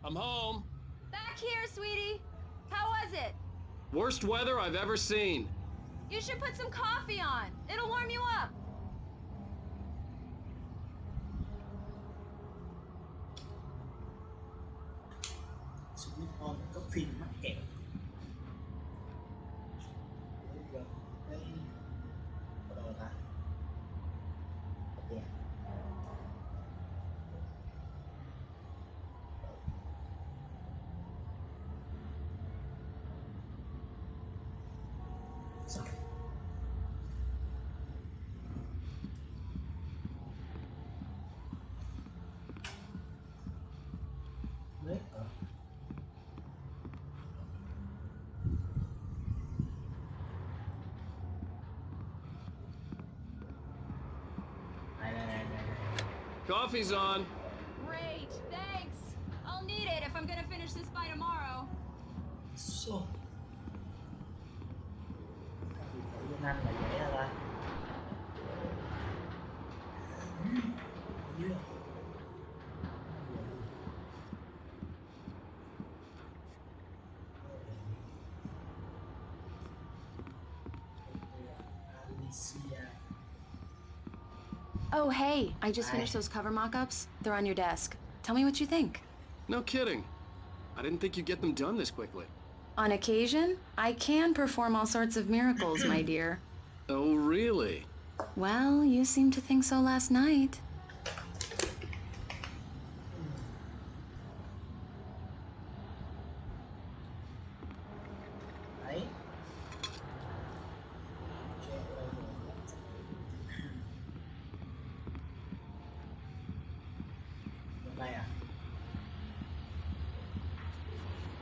I'm home. Back here, sweetie. How was it? Worst weather I've ever seen. You should put some coffee on. It'll warm you up. Sweet Home có phim mắc kẹt. Cái ở đâu ta? Ok. Sao? Đấy. Này. Coffee's on. Great, thanks. I'll need it if I'm gonna finish this by tomorrow. So. Việt Nam là dễ hả ta? Yeah. Oh, hey, I just finished those cover mock-ups. They're on your desk. Tell me what you think. No kidding. I didn't think you'd get them done this quickly. On occasion, I can perform all sorts of miracles, my dear. Oh, really? Well, you seemed to think so last night. Đấy. Đây à?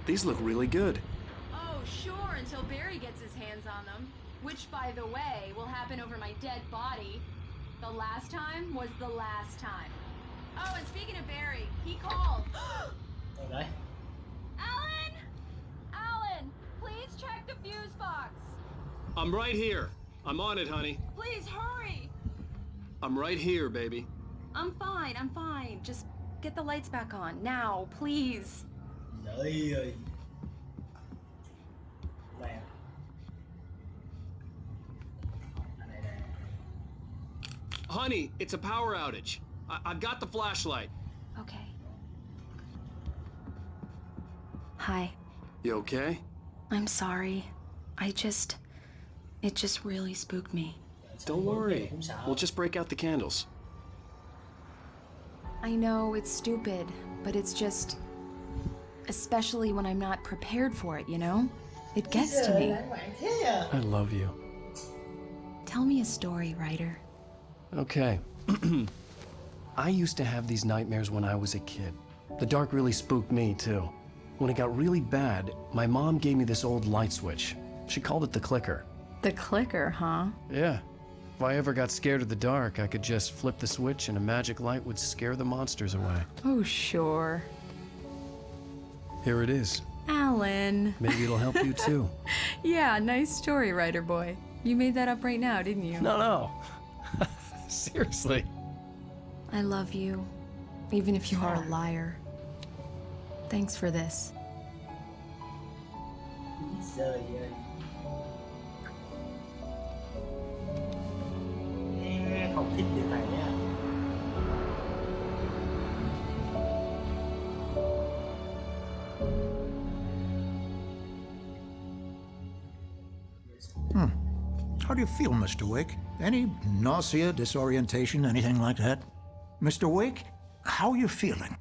These look really good. Oh, sure, until Barry gets his hands on them. Which, by the way, will happen over my dead body. The last time was the last time. Oh, and speaking of Barry, he called. Đây đấy. Alan! Alan, please check the fuse box. I'm right here. I'm on it, honey. Please hurry. I'm right here, baby. I'm fine. Just get the lights back on. Now, please. Trời ơi. Đây à? Đây. Honey, it's a power outage. I've got the flashlight. Okay. Hi. You okay? I'm sorry. It just really spooked me. Don't worry. We'll just break out the candles. I know it's stupid, but it's just... Especially when I'm not prepared for it, you know? It gets to me. I love you. Tell me a story, writer. Okay. I used to have these nightmares when I was a kid. The dark really spooked me, too. When it got really bad, my mom gave me this old light switch. She called it the clicker. The clicker, huh? Yeah. If I ever got scared of the dark, I could just flip the switch and a magic light would scare the monsters away. Oh, sure. Here it is. Alan. Maybe it'll help you, too. Yeah, nice story, writer boy. You made that up right now, didn't you? No. Seriously. I love you, even if you are a liar. Thanks for this. Trời ơi. Em không thích điều này nha. How do you feel, Mr. Wake? Any nausea, disorientation, anything like that? Mr. Wake, how are you feeling?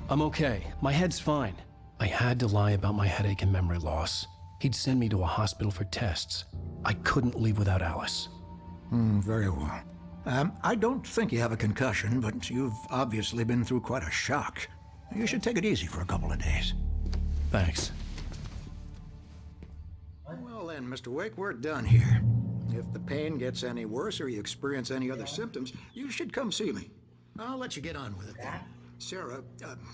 I'm okay. My head's fine. I had to lie about my headache and memory loss. He'd send me to a hospital for tests. I couldn't leave without Alice. Very well. I don't think you have a concussion, but you've obviously been through quite a shock. You should take it easy for a couple of days. Thanks. Well then, Mr. Wake, we're done here. If the pain gets any worse or you experience any other symptoms, you should come see me. I'll let you get on with it then. Sarah,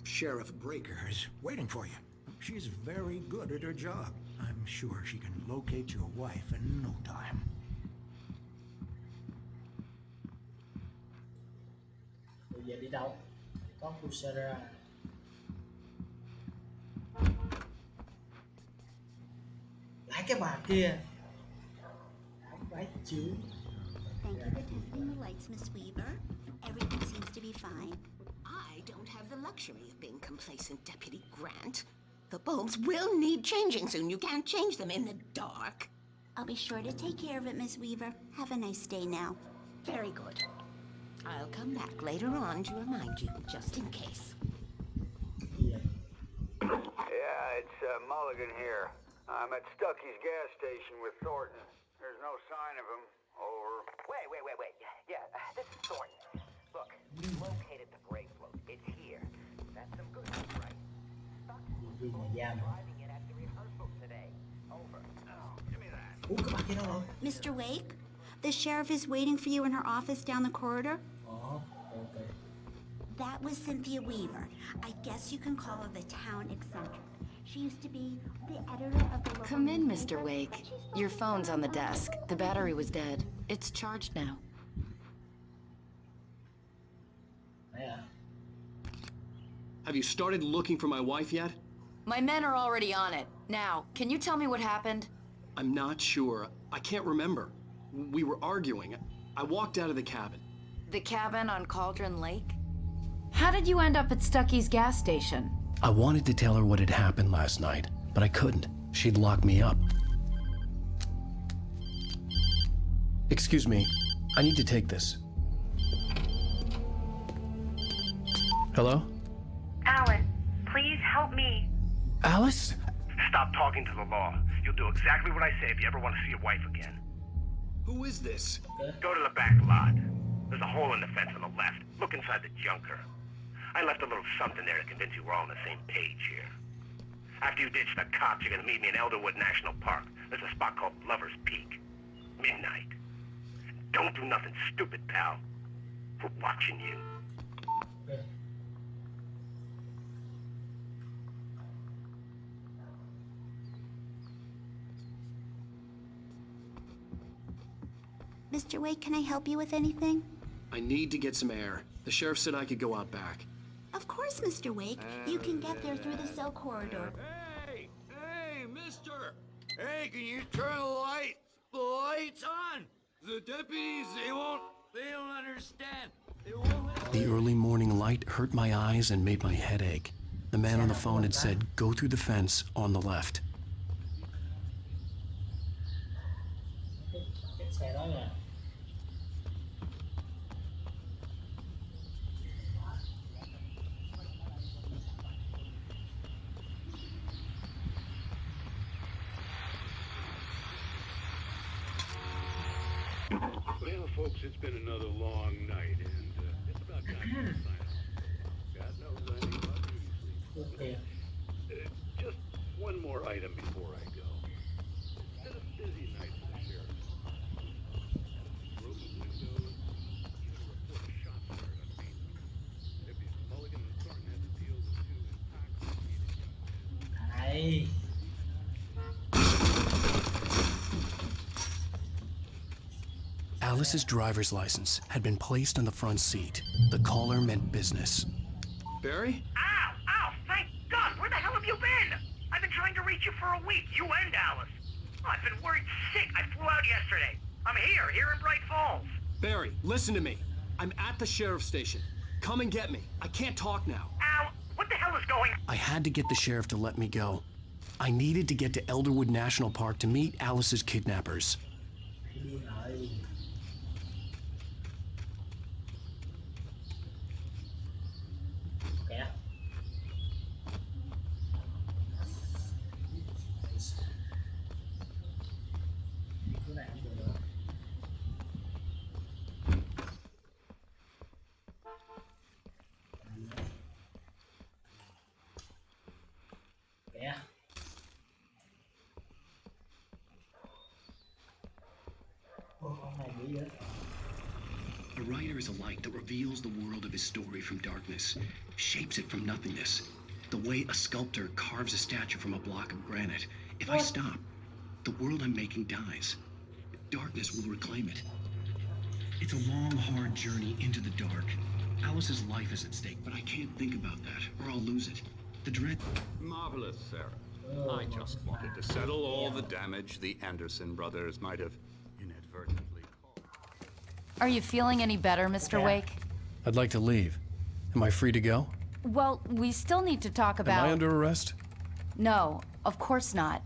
Sheriff Breaker, is waiting for you. She's very good at her job. I'm sure she can locate your wife in no time. giờ đi đâu? Có Kusara. Lại cái bà kia. Không phải chứ. Thank you for testing the lights, Miss Weaver. Everything seems to be fine. I don't have the luxury of being complacent, Deputy Grant. The bulbs will need changing soon. You can't change them in the dark. I'll be sure to take care of it, Miss Weaver. Have a nice day now. Very good. I'll come back later on to remind you, just in case. Gì vậy? Yeah, it's Mulligan here. I'm at Stucky's gas station with Thornton. There's no sign of him. Over. Wait. Yeah, this is Thornton. Look, we located the gray float. It's here. That's some good news, right? Gì mà giam hả? Driving it at the rehearsal today. Over. Oh, give me that. Ủa cái bà kia đâu rồi? Mr. Wake, the sheriff is waiting for you in her office down the corridor. Ok. That was Cynthia Weaver. I guess you can call her the town eccentric. She used to be the editor of the local Come in, newspaper, Mr. Wake. but she's Your phone's on the desk. The battery was dead. It's charged now. Đấy à? Have you started looking for my wife yet? My men are already on it. Now, can you tell me what happened? I'm not sure. I can't remember. We were arguing. I walked out of the cabin. The cabin on Cauldron Lake? How did you end up at Stucky's gas station? I wanted to tell her what had happened last night, but I couldn't. She'd lock me up. Excuse me. I need to take this. Hello? Alan, please help me. Alice? Stop talking to the law. You'll do exactly what I say if you ever want to see your wife again. Who is this? Go to the back lot. There's a hole in the fence on the left. Look inside the junker. I left a little something there to convince you we're all on the same page here. After you ditch the cops, you're gonna meet me in Elderwood National Park. There's a spot called Lover's Peak. Midnight. Don't do nothing stupid, pal. We're watching you. Mr. Wake, can I help you with anything? I need to get some air. The sheriff said I could go out back. Of course, Mr. Wake. You can get there through the cell corridor. Hey, mister! Hey, can you turn the lights on? The deputies, they don't understand. They won't. The early morning light hurt my eyes and made my head ache. The man on the phone had said, go through the fence on the left. Cái xe đó là Well, folks, it's been another long night, and it's about time for the sign off. God knows I need my beauty sleep. ok. Just one more item before I go. It's been a busy night for the sheriff's office. Broken windows, even a report of shots fired on Main Street. Deputies Mulligan and Thornton had to deal with two intoxicated young men. Hay. Alice's driver's license had been placed on the front seat. The caller meant business. Barry? Ow! Thank God! Where the hell have you been? I've been trying to reach you for a week, you and Alice. I've been worried sick. I flew out yesterday. I'm here in Bright Falls. Barry, listen to me. I'm at the sheriff's station. Come and get me. I can't talk now. Ow! What the hell is going on? I had to get the sheriff to let me go. I needed to get to Elderwood National Park to meet Alice's kidnappers. Điên rồi. Kìa. Cái này không được nữa. Kìa. Ô, con này bị vậy? A writer is a light that reveals the world of his story from darkness, shapes it from nothingness. The way a sculptor carves a statue from a block of granite. If I stop, the world I'm making dies. Darkness will reclaim it. It's a long, hard journey into the dark, Alice's life is at stake, but I can't think about that, or I'll lose it. The dread... Marvelous, Sarah. I just wanted to settle all the damage the Anderson brothers might have inadvertently caused. Are you feeling any better, Mr. Wake? I'd like to leave. Am I free to go? Well, we still need to talk about... Am I under arrest? No, of course not.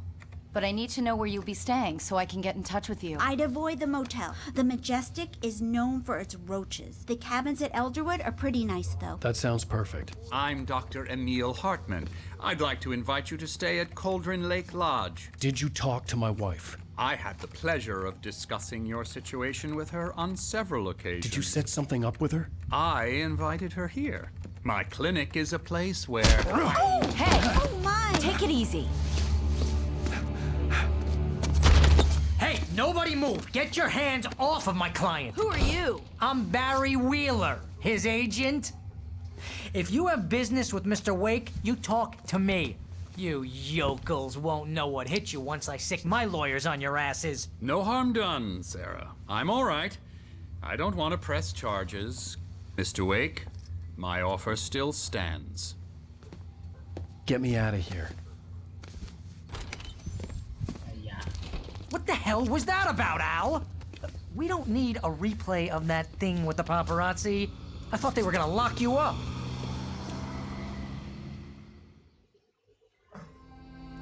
But I need to know where you'll be staying so I can get in touch with you. I'd avoid the motel. The Majestic is known for its roaches. The cabins at Elderwood are pretty nice, though. That sounds perfect. I'm Dr. Emil Hartman. I'd like to invite you to stay at Cauldron Lake Lodge. Did you talk to my wife? I had the pleasure of discussing your situation with her on several occasions. Did you set something up with her? I invited her here. My clinic is a place where... Hey! Oh, my! Take it easy. Hey, nobody move! Get your hands off of my client! Who are you? I'm Barry Wheeler, his agent. If you have business with Mr. Wake, you talk to me. You yokels won't know what hit you once I sick my lawyers on your asses. No harm done, Sarah. I'm all right. I don't want to press charges. Mr. Wake, my offer still stands. Get me out of here. What the hell was that about, Al? We don't need a replay of that thing with the paparazzi. I thought they were gonna lock you up.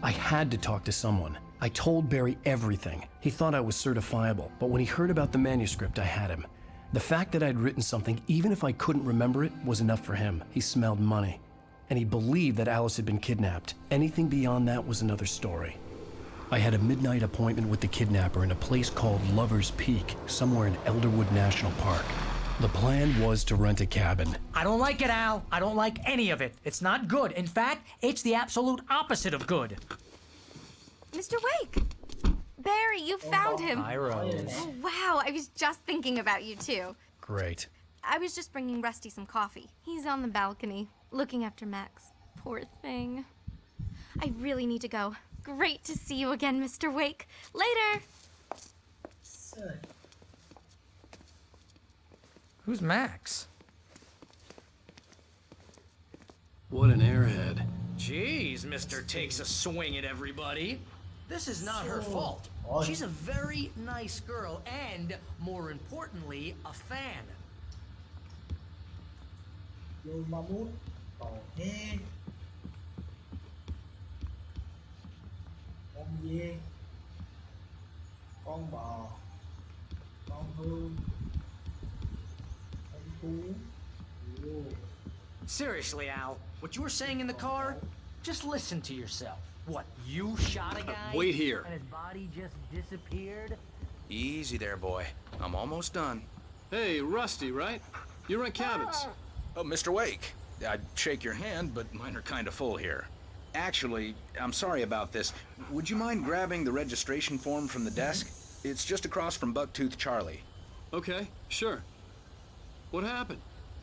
I had to talk to someone. I told Barry everything. He thought I was certifiable, but when he heard about the manuscript, I had him. The fact that I'd written something, even if I couldn't remember it, was enough for him. He smelled money. And he believed that Alice had been kidnapped. Anything beyond that was another story. I had a midnight appointment with the kidnapper in a place called Lover's Peak, somewhere in Elderwood National Park. The plan was to rent a cabin. I don't like it, Al. I don't like any of it. It's not good. In fact, it's the absolute opposite of good. Mr. Wake! Barry, you found him. Hi, Rose. Oh, wow, I was just thinking about you, too. Great. I was just bringing Rusty some coffee. He's on the balcony, looking after Max. Poor thing. I really need to go. Great to see you again, Mr. Wake. Later! Who's Max? What an airhead. Jeez, Mr. Takes a swing at everybody. This is not her fault. She's a very nice girl and, more importantly, a fan. Vô ma mút tổ thế con dê con bò con hươu con cú. Seriously, Al, what you were saying in the car, just listen to yourself. What, you shot a guy? Wait here. And his body just disappeared? Easy there, boy. I'm almost done. Hey, Rusty, right? You rent cabins. Oh, Mr. Wake. I'd shake your hand, but mine are kind of full here. Actually, I'm sorry about this. Would you mind grabbing the registration form from the desk? It's just across from Bucktooth Charlie. Okay, sure. What happened?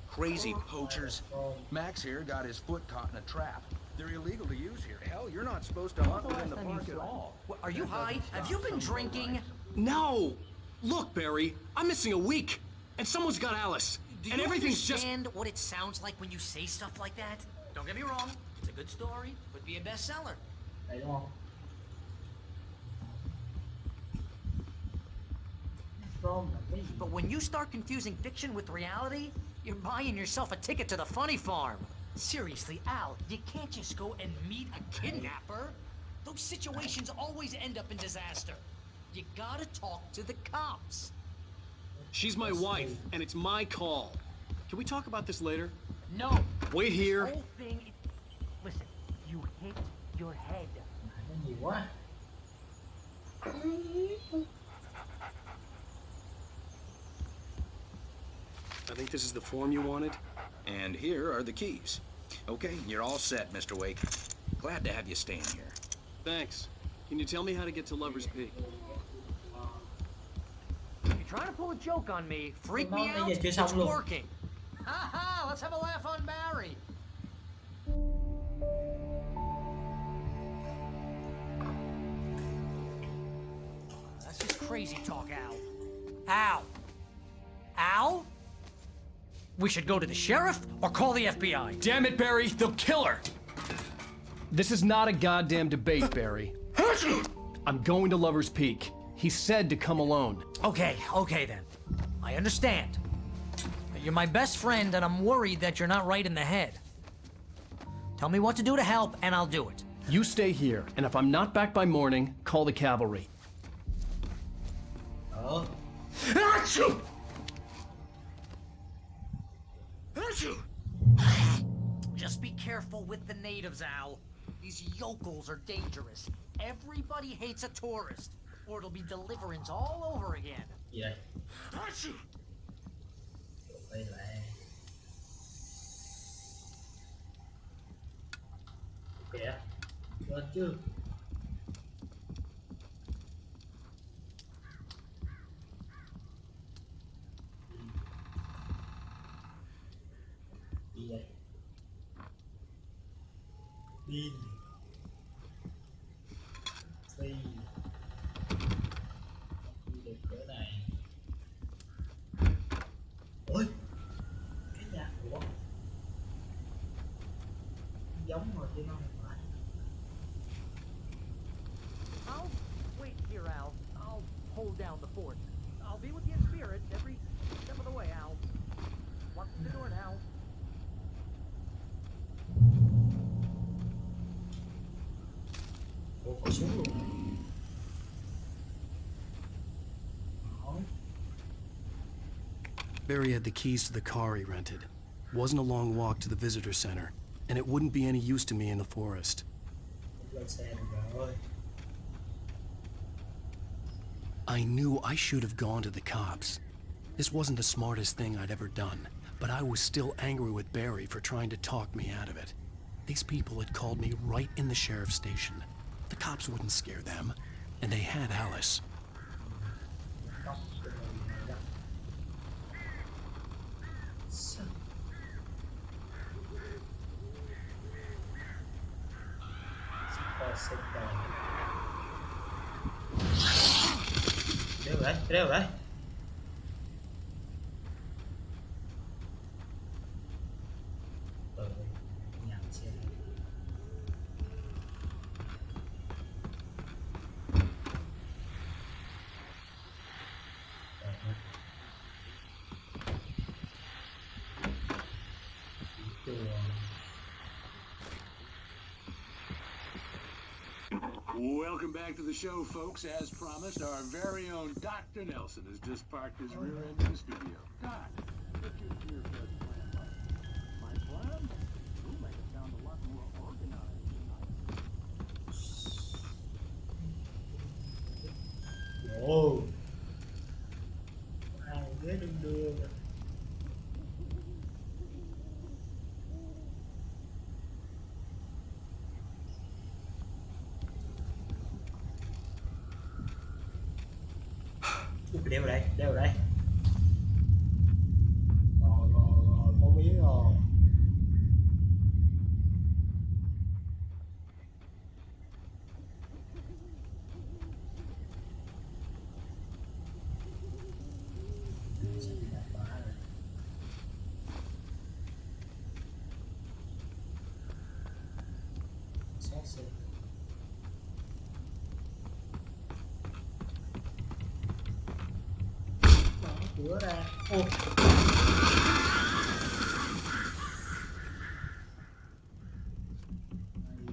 Crazy poachers. Max here got his foot caught in a trap. They're illegal to use here. Hell, you're not supposed to hunt within the park at all. What, are you high? Have you been drinking? No! Look, Barry, I'm missing a week, and someone's got Alice. Do and you everything's just... understand what it sounds like when you say stuff like that? Don't get me wrong. It's a good story. Could be a bestseller. Đấy đúng không? From là cái gì? But when you start confusing fiction with reality, you're buying yourself a ticket to the funny farm. Seriously, Al, you can't just go and meet a kidnapper. Those situations always end up in disaster. You gotta talk to the cops. She's my wife, and it's my call. Can we talk about this later? No. Wait here. The whole thing is... Listen, you hit your head. Cái gì quá? I think this is the form you wanted. And here are the keys. Okay, you're all set, Mr. Wake. Glad to have you staying here. Thanks. Can you tell me how to get to Lover's Peak? You're trying to pull a joke on me, freak me Nó out, bây giờ chưa it's xong luôn. working. Ha, let's have a laugh on Barry. That's just crazy talk, Al. Al? Al? We should go to the sheriff or call the FBI. Damn it, Barry, they'll kill her! This is not a goddamn debate, Barry. I'm going to Lover's Peak. He said to come alone. Okay then. I understand. You're my best friend, and I'm worried that you're not right in the head. Tell me what to do to help, and I'll do it. You stay here, and if I'm not back by morning, call the cavalry. Đó. Achoo! Just be careful with the natives, Al. These yokels are dangerous. Everybody hates a tourist, or it'll be deliverance all over again. Gì đây? Đây là kìa, lên chứ. Đi đây. Đi. Phi. Đi được cỡ này. Ôi, cái nhà của giống rồi chứ nó không phải. I'll wait here, Al. I'll hold down the fort. I'll be with you in spirit every step of the way, Al. Watch the door now. Ủa, còn xuống luôn. Đó. Barry had the keys to the car he rented. Wasn't a long walk to the visitor center, and it wouldn't be any use to me in the forest. Lên xe được rồi. I knew I should have gone to the cops. This wasn't the smartest thing I'd ever done, but I was still angry with Barry for trying to talk me out of it. These people had called me right in the sheriff's station. The cops wouldn't scare them, and they had Alice. Đeo đấy. Nhặt xe. Welcome back to the show, folks. As promised, our very own Dr. Nelson has just parked his rear end in the studio. Doc, what's your best plan like? My plan? You'll make it sound a lot more organized tonight. Ồ. Ai ghế đung đưa rồi. Đeo đây, đeo đây. Rồi, có miếng rồi. Cửa ra. Ô.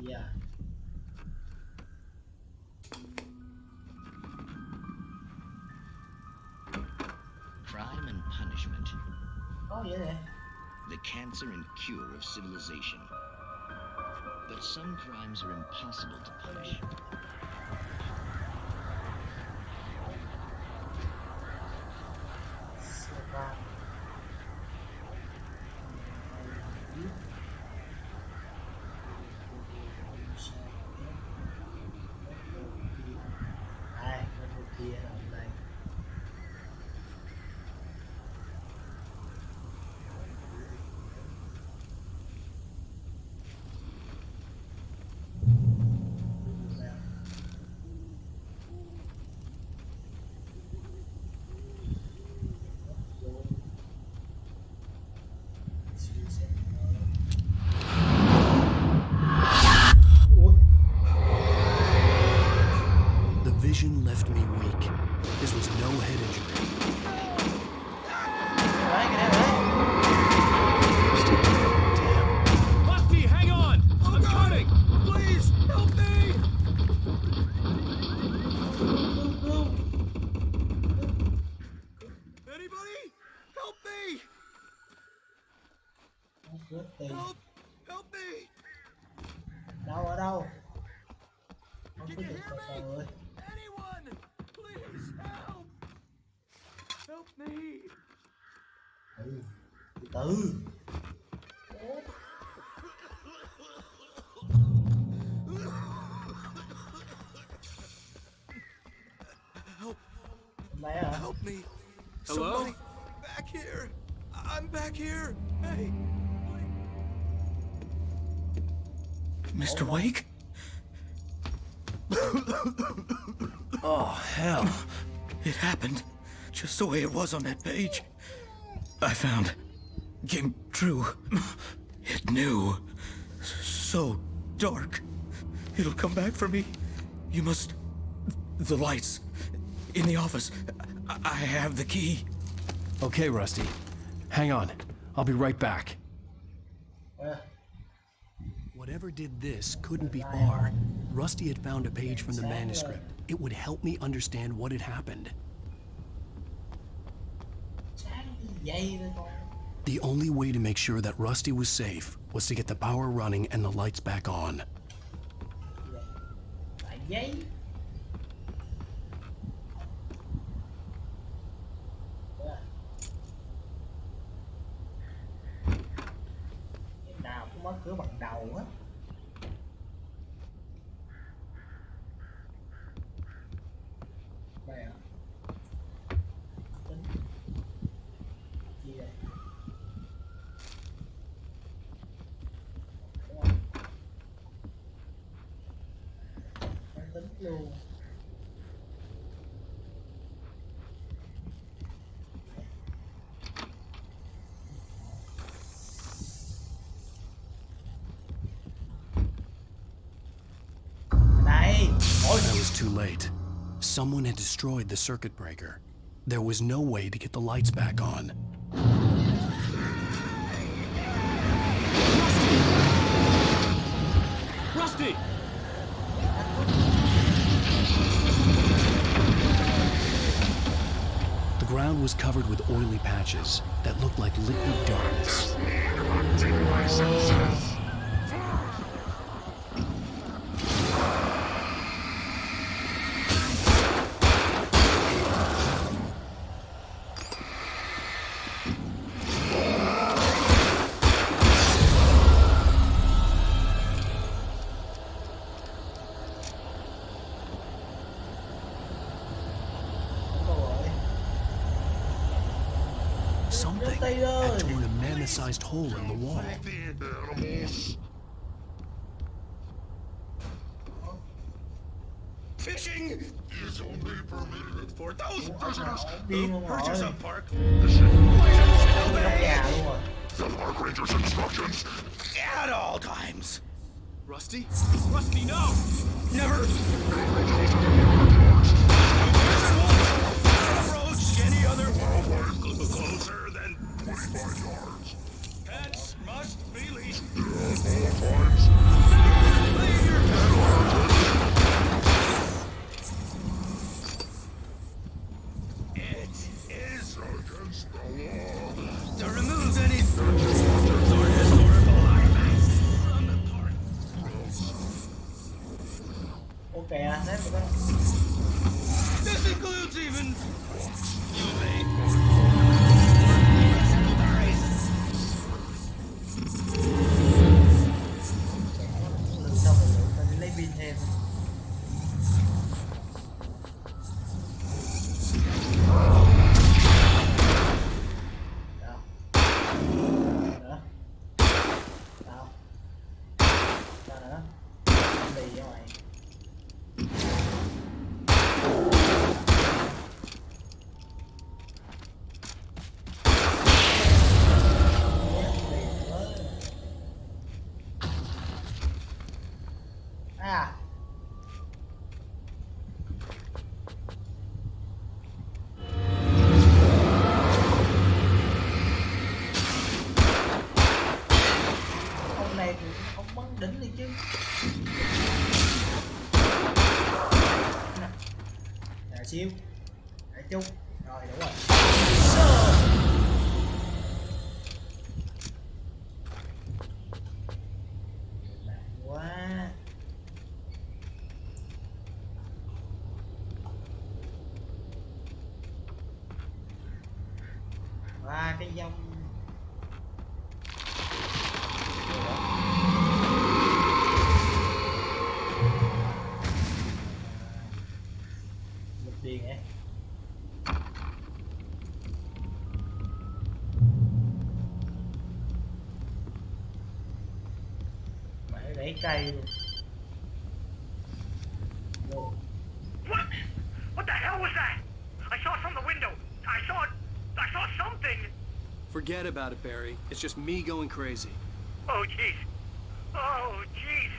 Da. Crime and punishment. Có vậy nè. The cancer and cure of civilization. But some crimes are impossible to punish. Rớt tiền. Help me! Đâu ở đâu? Không có được từ từ ơi. Anyone! Please help! Help me! Từ từ. Help! Mẹ hả? Help me! Hello? Somebody back here! I'm back here! Hey! Mr. Wake? Oh, hell. It happened just the way it was on that page. I found. Came true. It knew. So dark. It'll come back for me. You must... The lights. In the office. I have the key. Okay, Rusty. Hang on. I'll be right back. Whatever did this couldn't be R. Rusty had found a page from the manuscript. It would help me understand what had happened. The only way to make sure that Rusty was safe was to get the power running and the lights back on. Nào cũng mở cửa bằng đầu á. Đây à. Tính. Gì đây? Đúng không? Tính luôn. I was too late. Someone had destroyed the circuit breaker. There was no way to get the lights back on. Rusty! The ground was covered with oily patches that looked like liquid darkness. Something had torn a mammoth-sized hole in the wall. Fishing is only permitted for those prisoners who purchase a park. The park ranger's instructions. At all times. Rusty? Rusty, no! Never approach any other wildlife closer than 25 yards. Pets must be leashed. It is against the law to remove any historical artifacts from the park. Okay, đấy một cái. This includes even Xong rồi ta đi lấy pin thêm. Đỉnh đi chứ. Nè siêu. Đại chung. Rồi đủ rồi. cái dông. Một điên ấy. Mày đẩy cây luôn. Whoa. What? What the hell was that? I saw it from the window. I saw something. Forget about it, Barry. It's just me going crazy. Oh, jeez. Oh, jeez.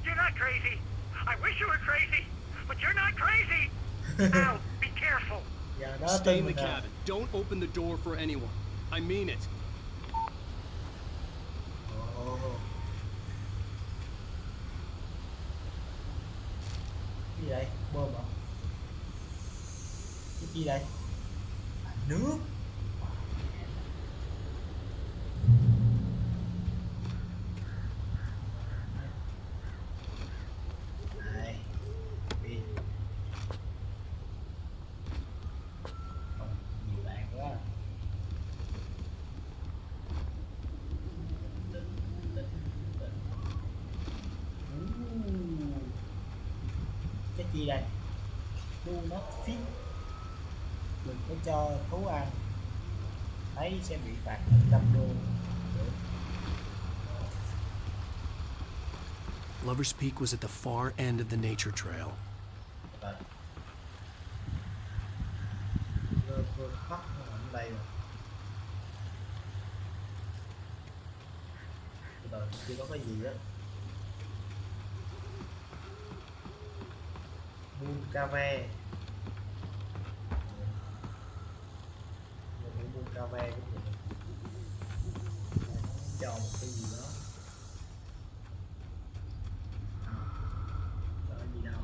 You're not crazy. I wish you were crazy, but you're not crazy. Al, be careful. Stay in the cabin. Don't open the door for anyone. I mean it. Cái gì đây? Bơm hả? Cái gì đây? À, nước. Này, pin. Nhiều đạn quá. Cái gì đây? Do not feed. Đừng có cho thú ăn. Thấy sẽ bị phạt $100. Lover's Peak was at the far end of the nature trail. Vừa khóc ở đây rồi. Rồi chưa có cái gì đó. Buôn cà phê. Buôn cà phê cũng được. Cho một cái gì đó. Đó gì đâu.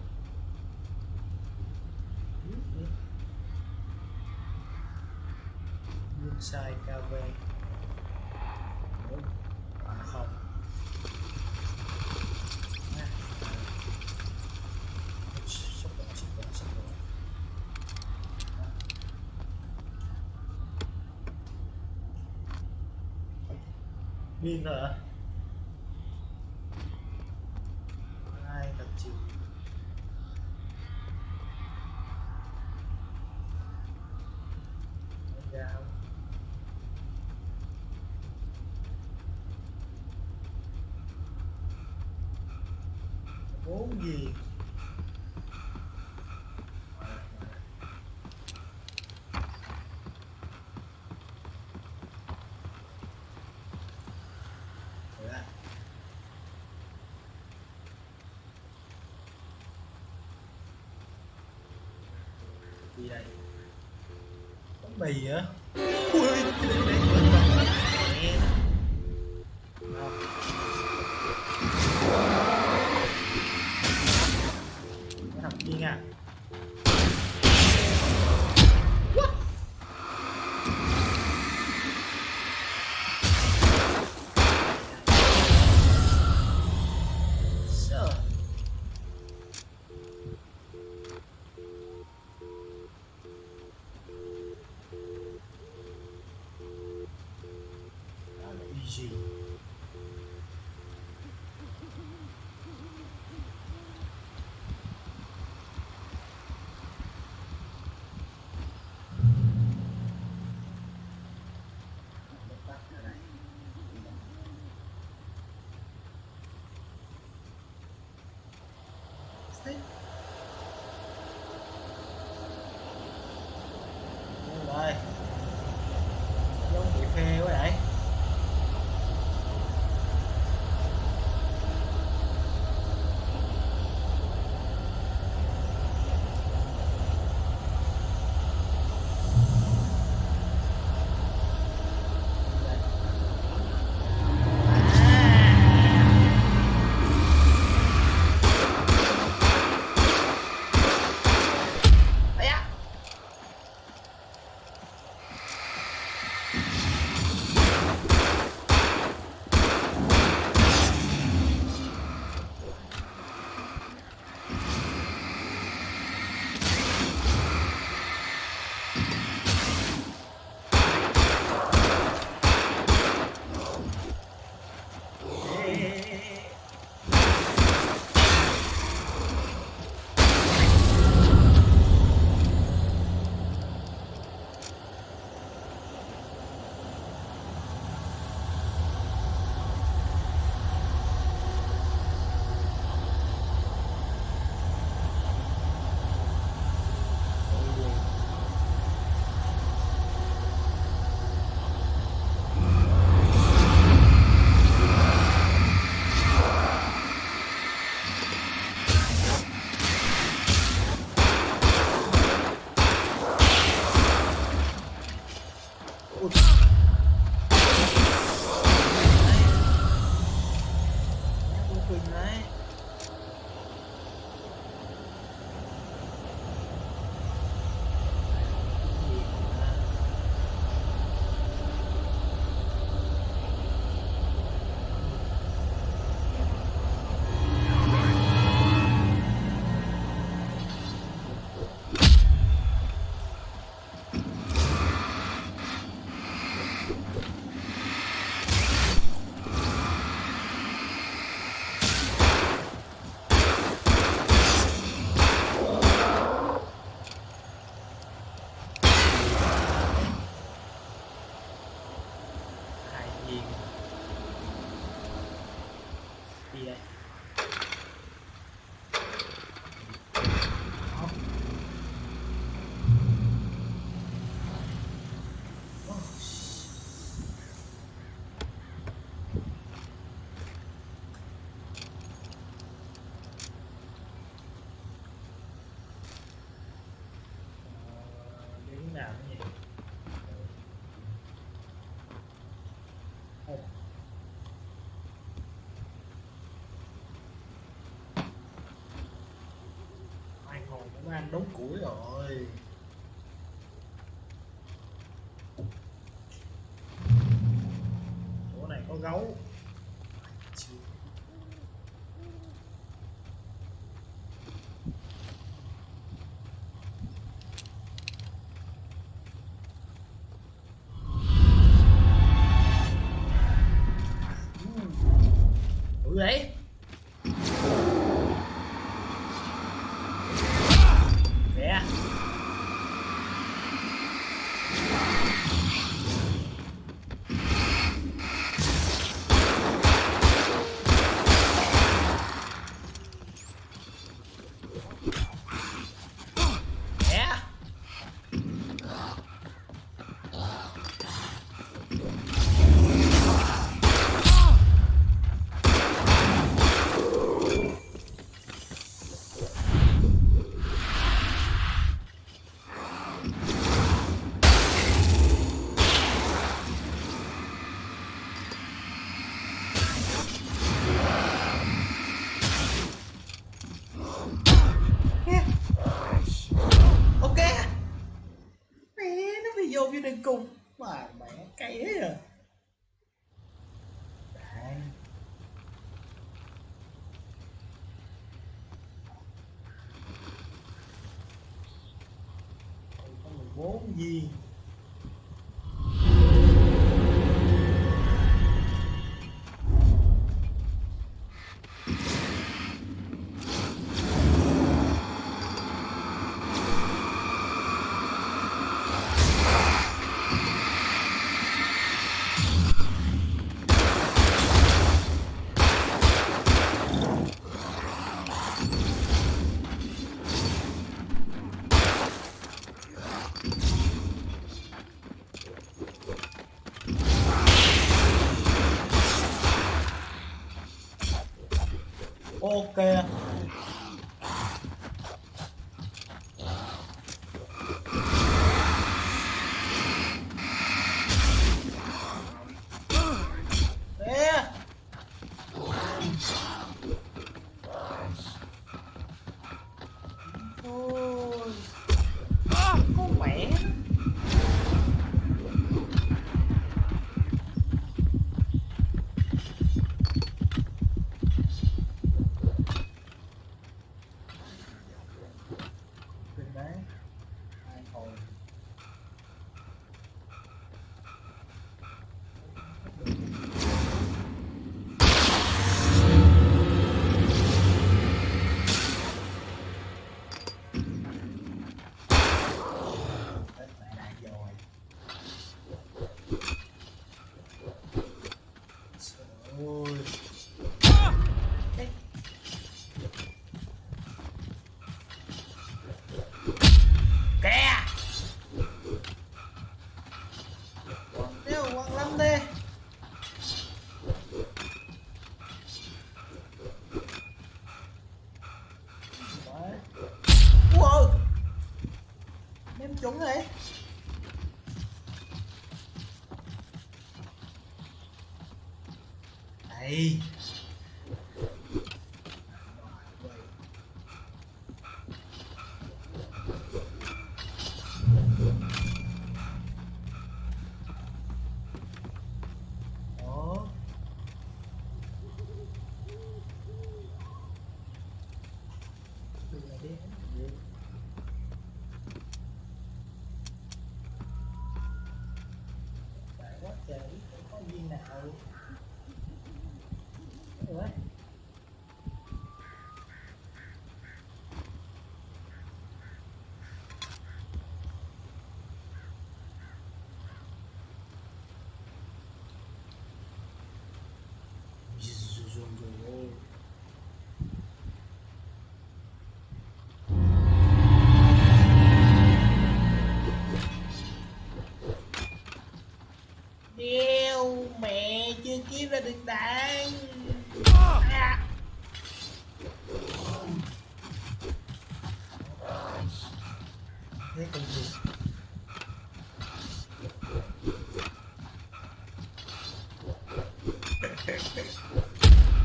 Buôn sai cà phê. À không. Điên rồi hả? Ai thật chịu. Gạo. Bốn gì? Gì đây? Bánh mì hả? Ui, cái này đây quên rồi. Nè. Đâu? Cái thằng kia nha. What? Sợ. Easy. Rồi. Giống bị phê quá vậy. Nó ăn đống củi rồi. Chỗ này có gấu. Ủa vậy? Nè. Ok. Mẹ nó bị vô vô đường cùng mà mẹ cay thế rồi. Đấy. Có 14 viên. Ok. Nè. Ôi. Con mẹ. Đấy. Hai hồi. Tất lại lại rồi. Trời ơi. Ê. Kìa. Đeo quăng lắm đi. Đấy. Wow. Ném trúng rồi. Đây. Đó. Đừng là đi. Tại quá trời không có viên nào. Cái gì rồi. Đeo mẹ chưa kiếm ra được đạn. À. Thế còn gì?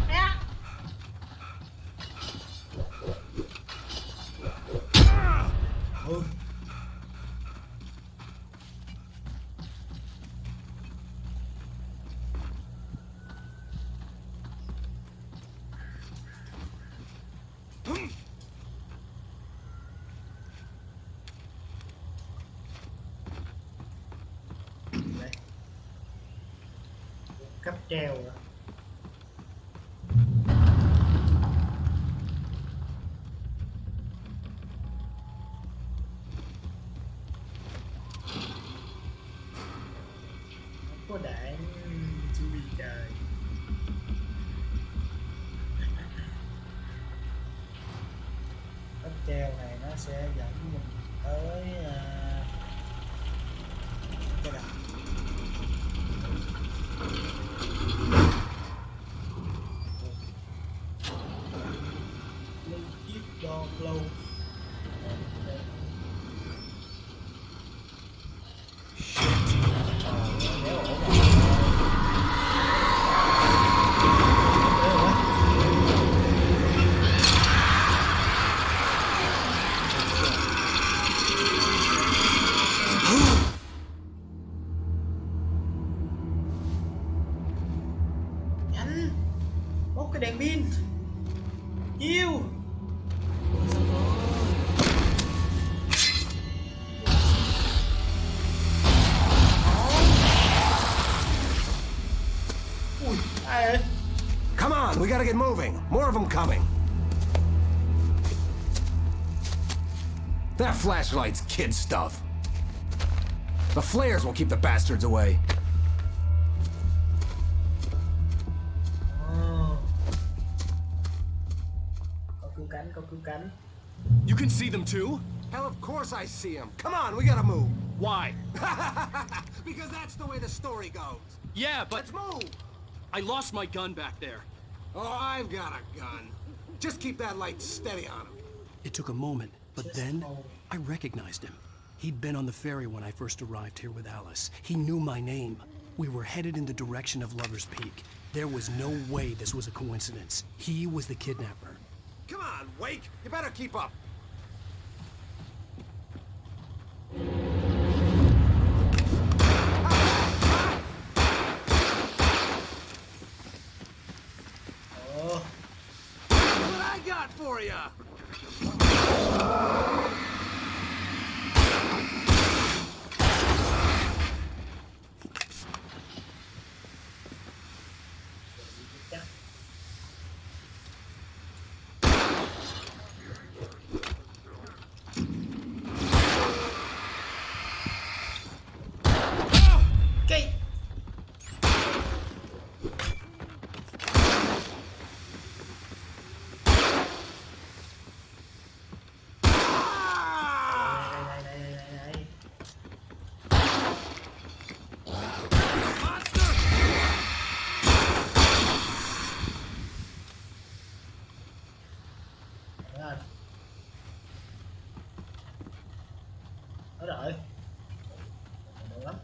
À. treo rồi. Có đạn chui trời. Ốc treo này nó sẽ dẫn mình tới cái đập. Lưu chiếc đo lâu. Nhanh, bốc cái đèn pin chiêu. Ui, ai ơi. Come on, we gotta get moving. More of them coming. That flashlight's kid stuff. The flares will keep the bastards away. Có cứu cánh. You can see them too? Hell, of course I see them. Come on, we gotta move. Why? Because that's the way the story goes. Yeah, but... Let's move! I lost my gun back there. Oh, I've got a gun. Just keep that light steady on him. It took a moment, but then I recognized him. He'd been on the ferry when I first arrived here with Alice. He knew my name. We were headed in the direction of Lover's Peak. There was no way this was a coincidence. He was the kidnapper. Come on, Wake. You better keep up. Oh. That's what I got for you. Ở đợi. Được lắm.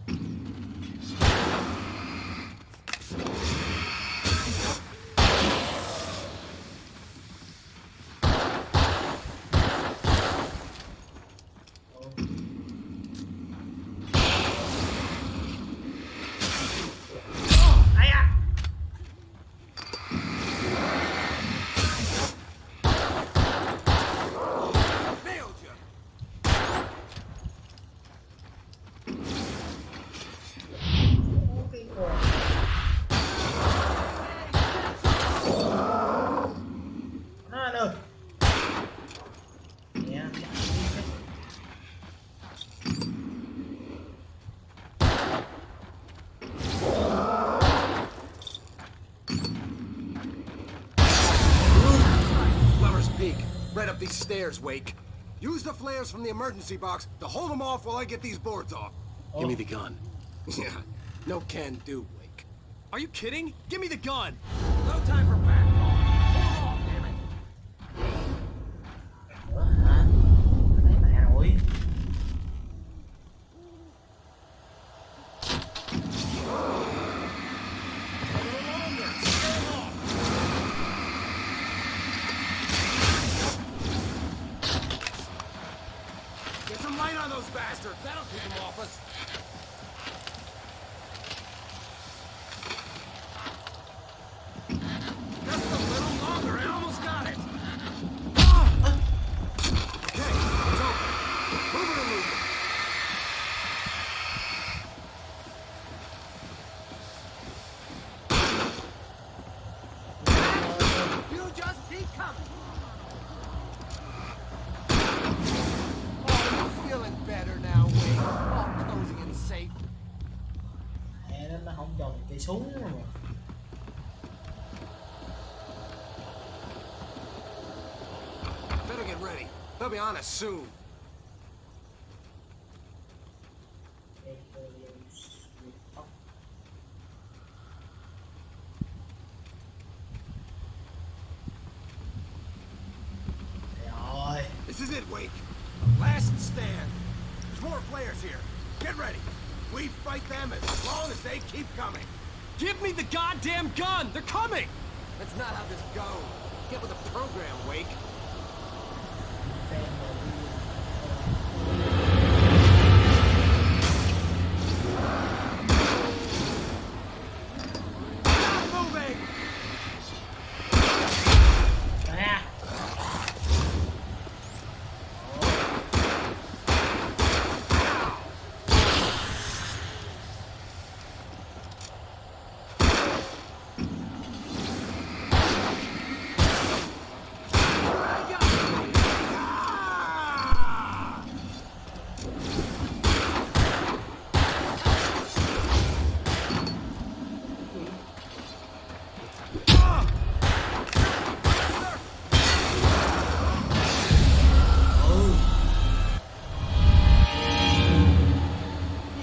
Right up these stairs, Wake. Use the flares from the emergency box to hold them off while I get these boards off. Give me the gun. Yeah, no can do, Wake. Are you kidding? Give me the gun! No time for back talk. Hold on, damn it. Ủa hả? Thấy mẹ rồi. Get some light on those bastards. That'll keep them off us. Just a little longer. I almost got it. Okay, it's open. Move it or lose it. Thì xuống rồi mà. Better get ready. They'll be on us soon. This is it, Wake. Last stand. There's more players here. Get ready. We fight them as long as they keep coming. Give me the goddamn gun! They're coming! That's not how this goes. Get with the program, Wake. Stop moving!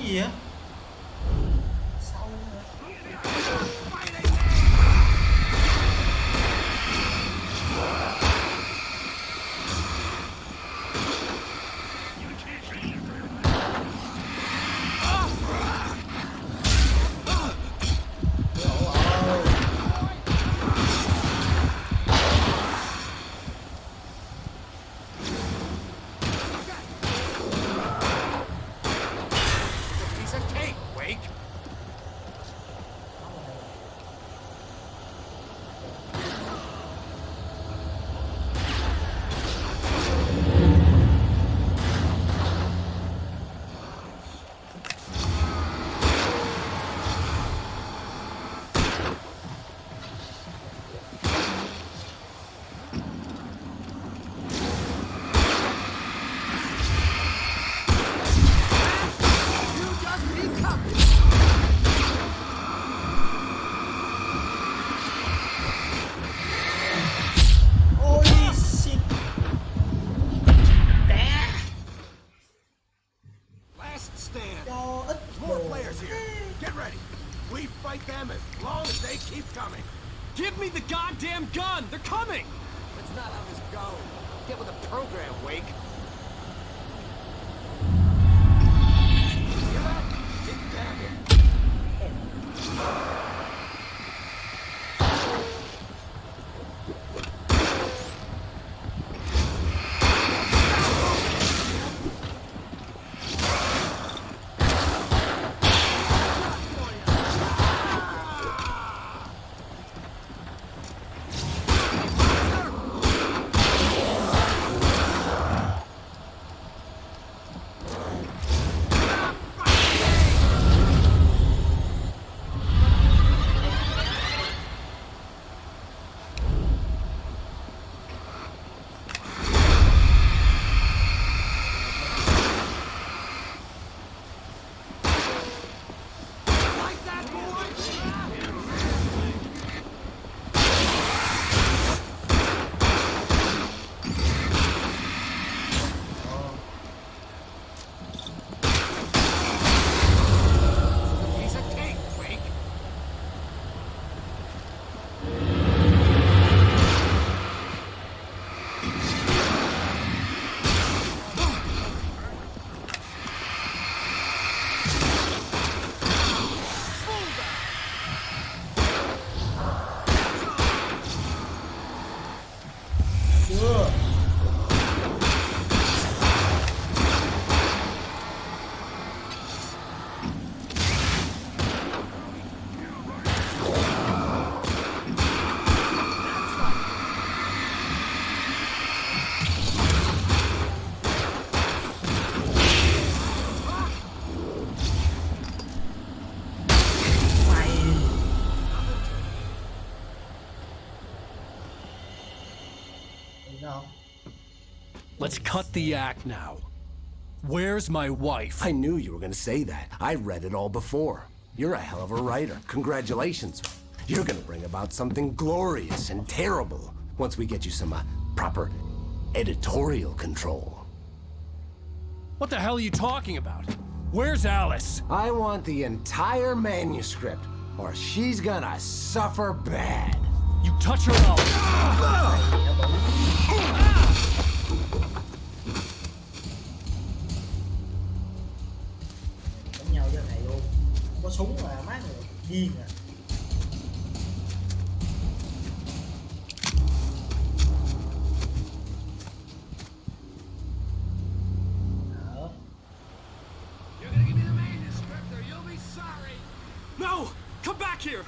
Gì vậy? Sao nữa? Piece of cake, Wake. You just keep coming. Holy shit. Đẻ. Last stand. Cho ít There's more đồ. players here. Get ready. We fight them as long as they keep coming. Give me the goddamn gun! They're coming! That's not how this goes. Get with the program, Wake. Hear that? It's damn it. Like that, piece of cake, Wake. Chưa. No. Let's cut the act now. Where's my wife? I knew you were going to say that. I read it all before. You're a hell of a writer. Congratulations. You're gonna bring about something glorious and terrible once we get you some proper editorial control. What the hell are you talking about? Where's Alice? I want the entire manuscript, or she's gonna suffer bad. You touch her and Đánh nhau với này luôn. Không có súng mà má người điên à. No! Come back here!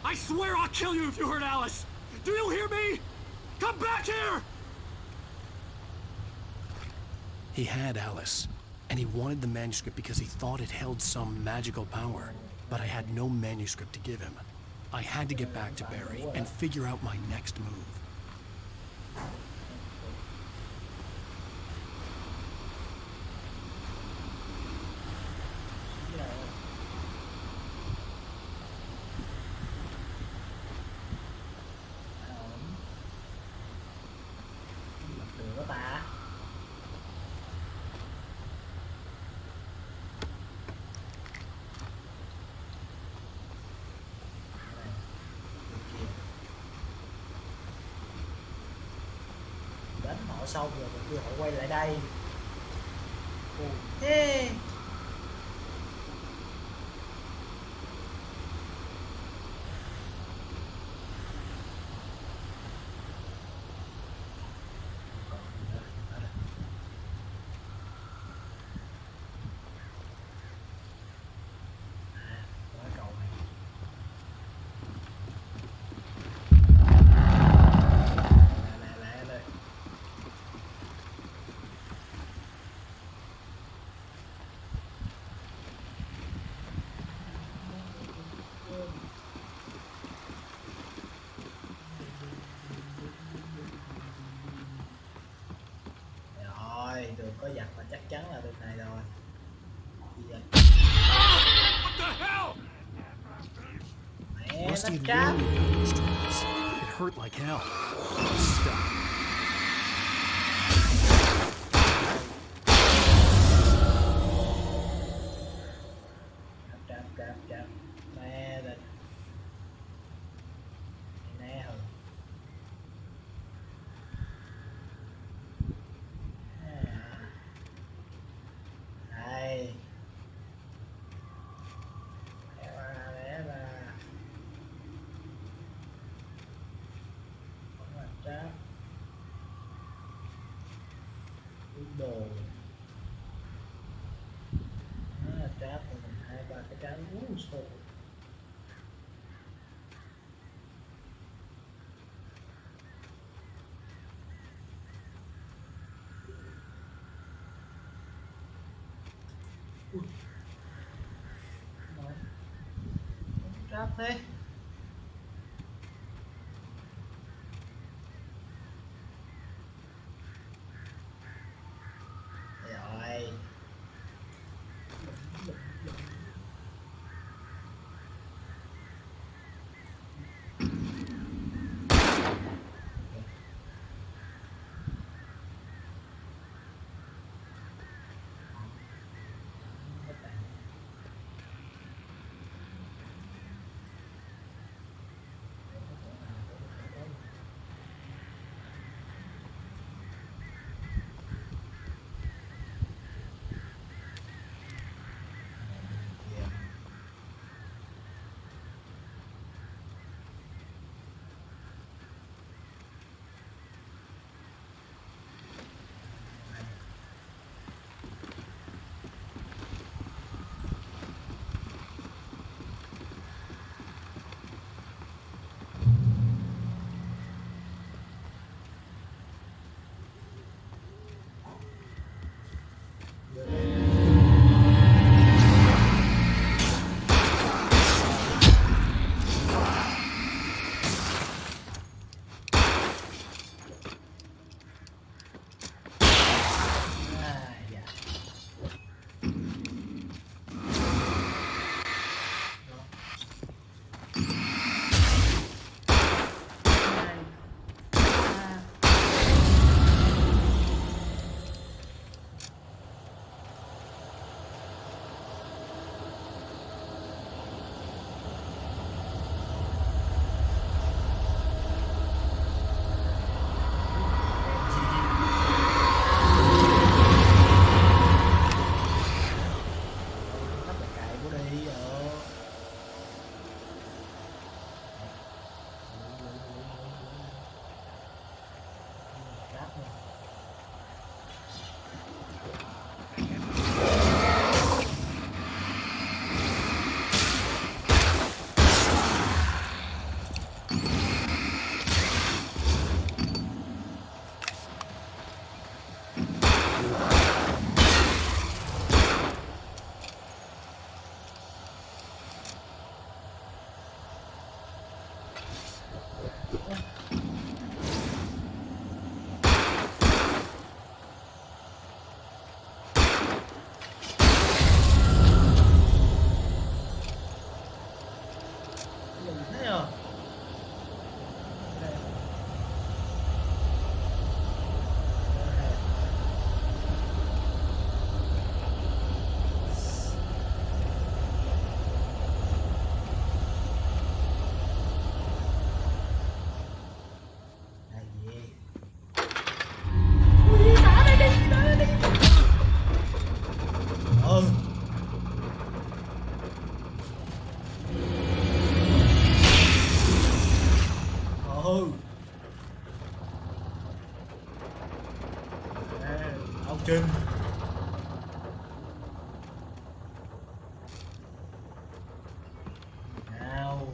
I swear I'll kill you if you hurt Alice! Do you hear me? Come back here! He had Alice, and he wanted the manuscript because he thought it held some magical power. But I had no manuscript to give him. I had to get back to Barry and figure out my next move. Đánh họ xong rồi mình đưa họ quay lại đây. Thế đường có giặc là chắc chắn là đường này rồi. Rusty had warned me about these traps. It hurt like hell. Stop. Trap. Mẹ rồi. Nè hừ. Đây. Lẹ bà. Không là trap. Đồ. Trap của mình 2-3 cái trap. Sorry. Trap thế. Rồi. hư. Ông Trinh. Nào.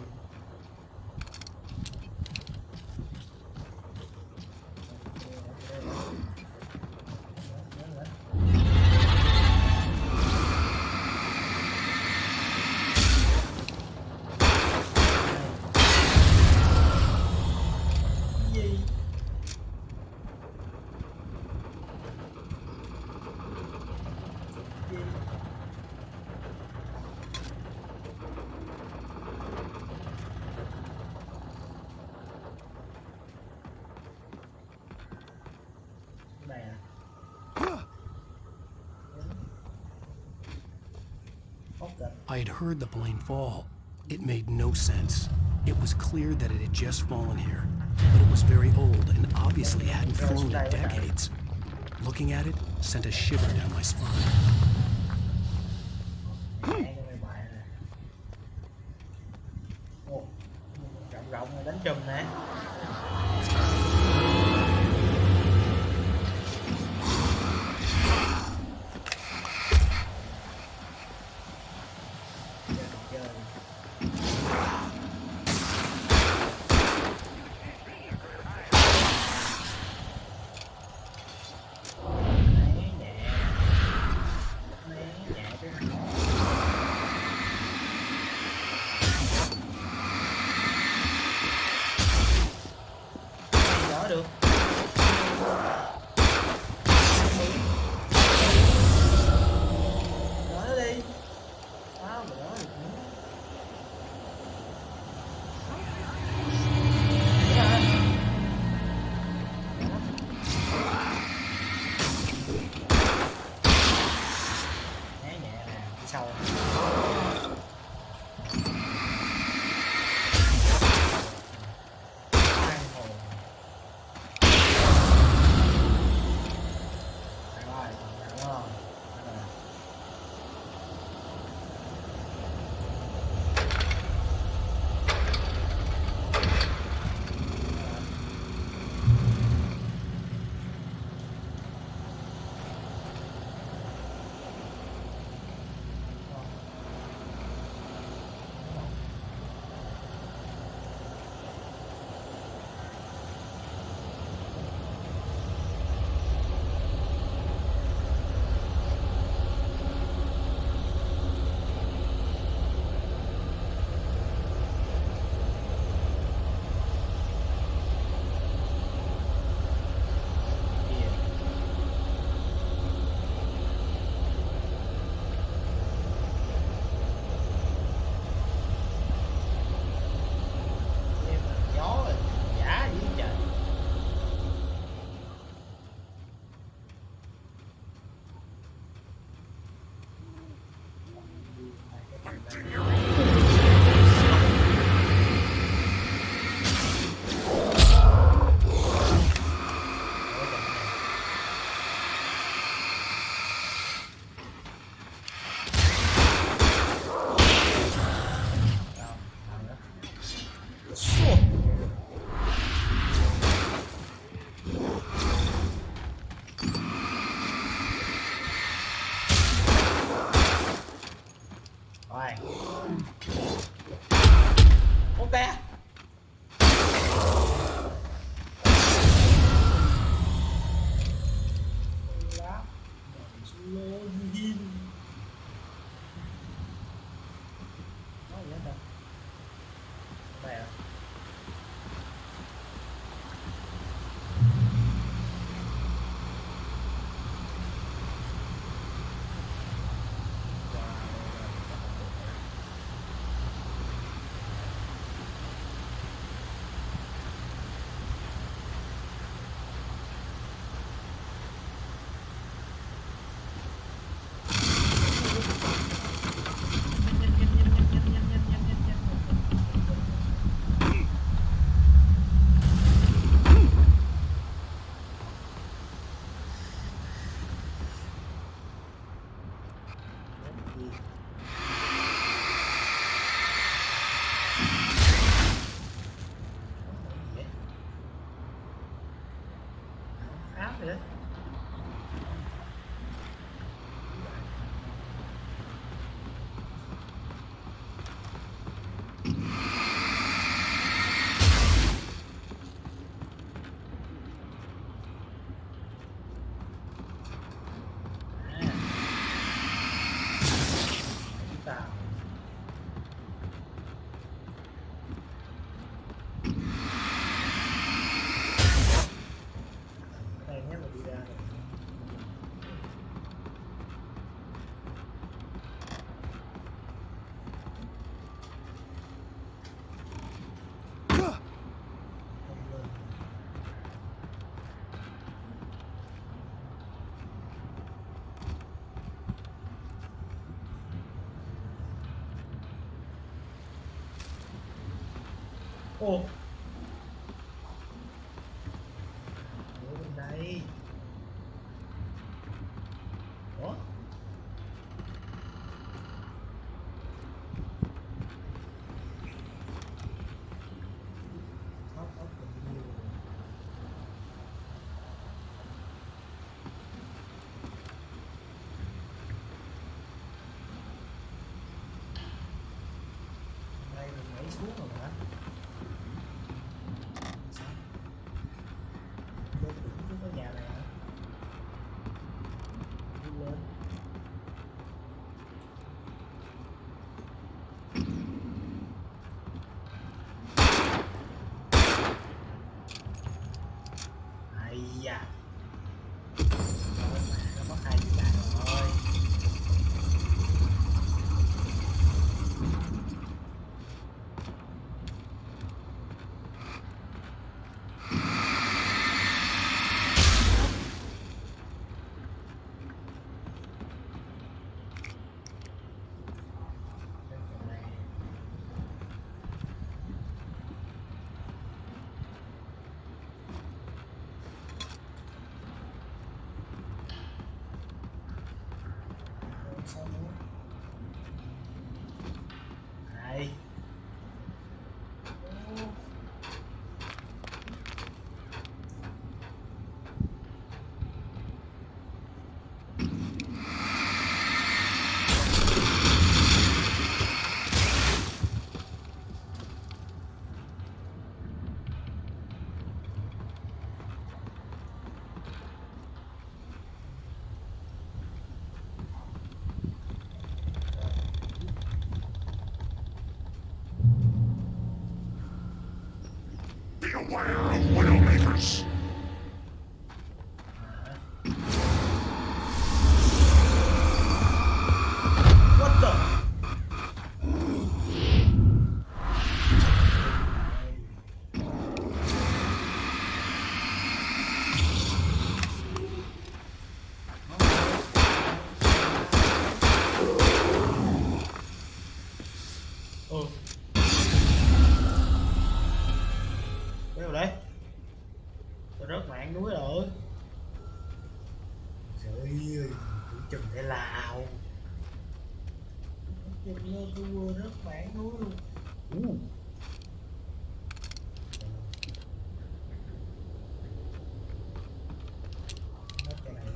I had heard the plane fall. It made no sense. It was clear that it had just fallen here, but it was very old and obviously hadn't flown in decades. Looking at it sent a shiver down my spine. Rộng rộng rồi đánh chùm nè. rồi đấy. Ồ, ở bên đây. Ủa? Đây mình nhảy xuống rồi hả? Cái nhà này hả? Đi lên. Ai da. Nó mất 2 viên đạn rồi. Này. Beware of Widowmakers. What the? Ừ. Đâu đấy? Tôi rớt mạng núi rồi. Trời ơi, tưởng chừng để Lào. Chừng tôi vừa rớt mạng núi luôn. Mất cái này.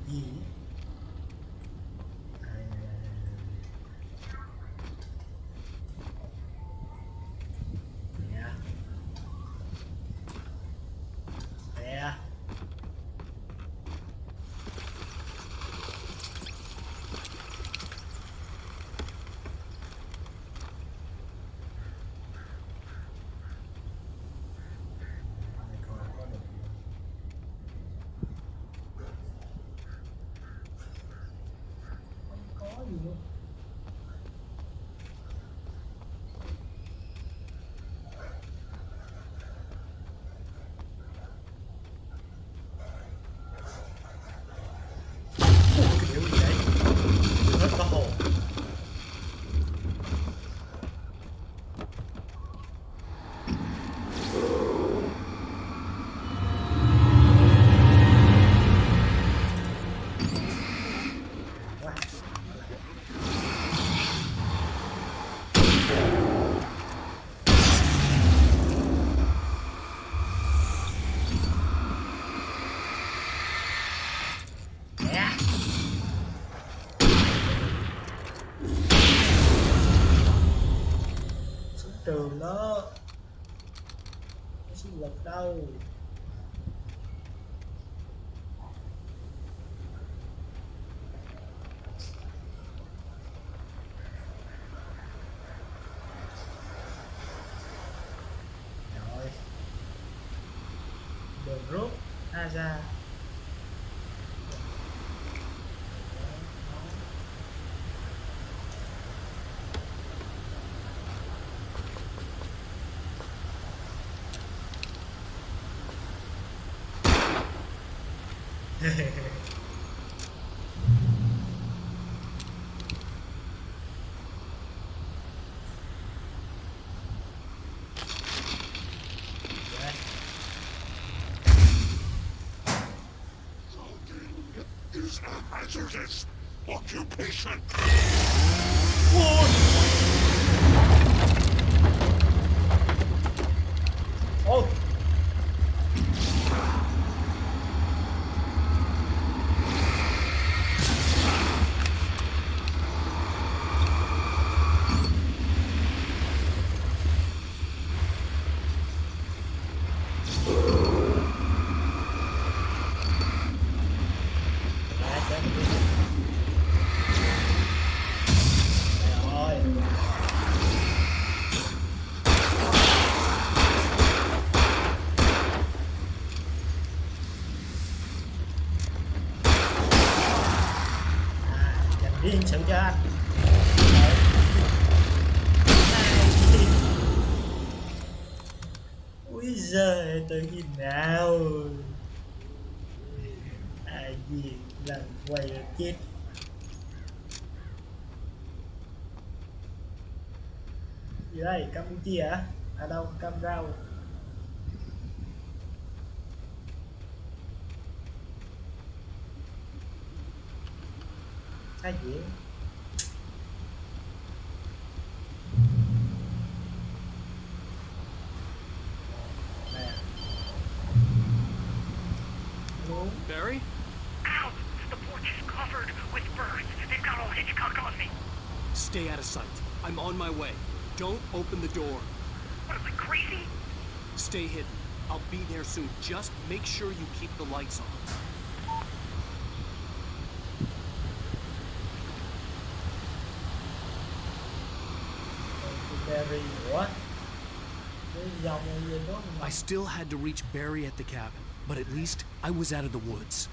Gì? sinh lực đâu. Rồi. Đường rút ra. Is a hazardous occupation. Ô. Riêng sự cho anh. Úi giời, tự nhìn nào. Gì lần quay là chết. Gì đây, Campuchia hả? À đâu, Cam Rao. Sai diễn. Barry? Ow! The porch is covered with birds. They've got all Hitchcock on me. Stay out of sight. I'm on my way. Don't open the door. What am I, crazy? Stay hidden. I'll be there soon. Just make sure you keep the lights on. I still had to reach Barry at the cabin, but at least I was out of the woods.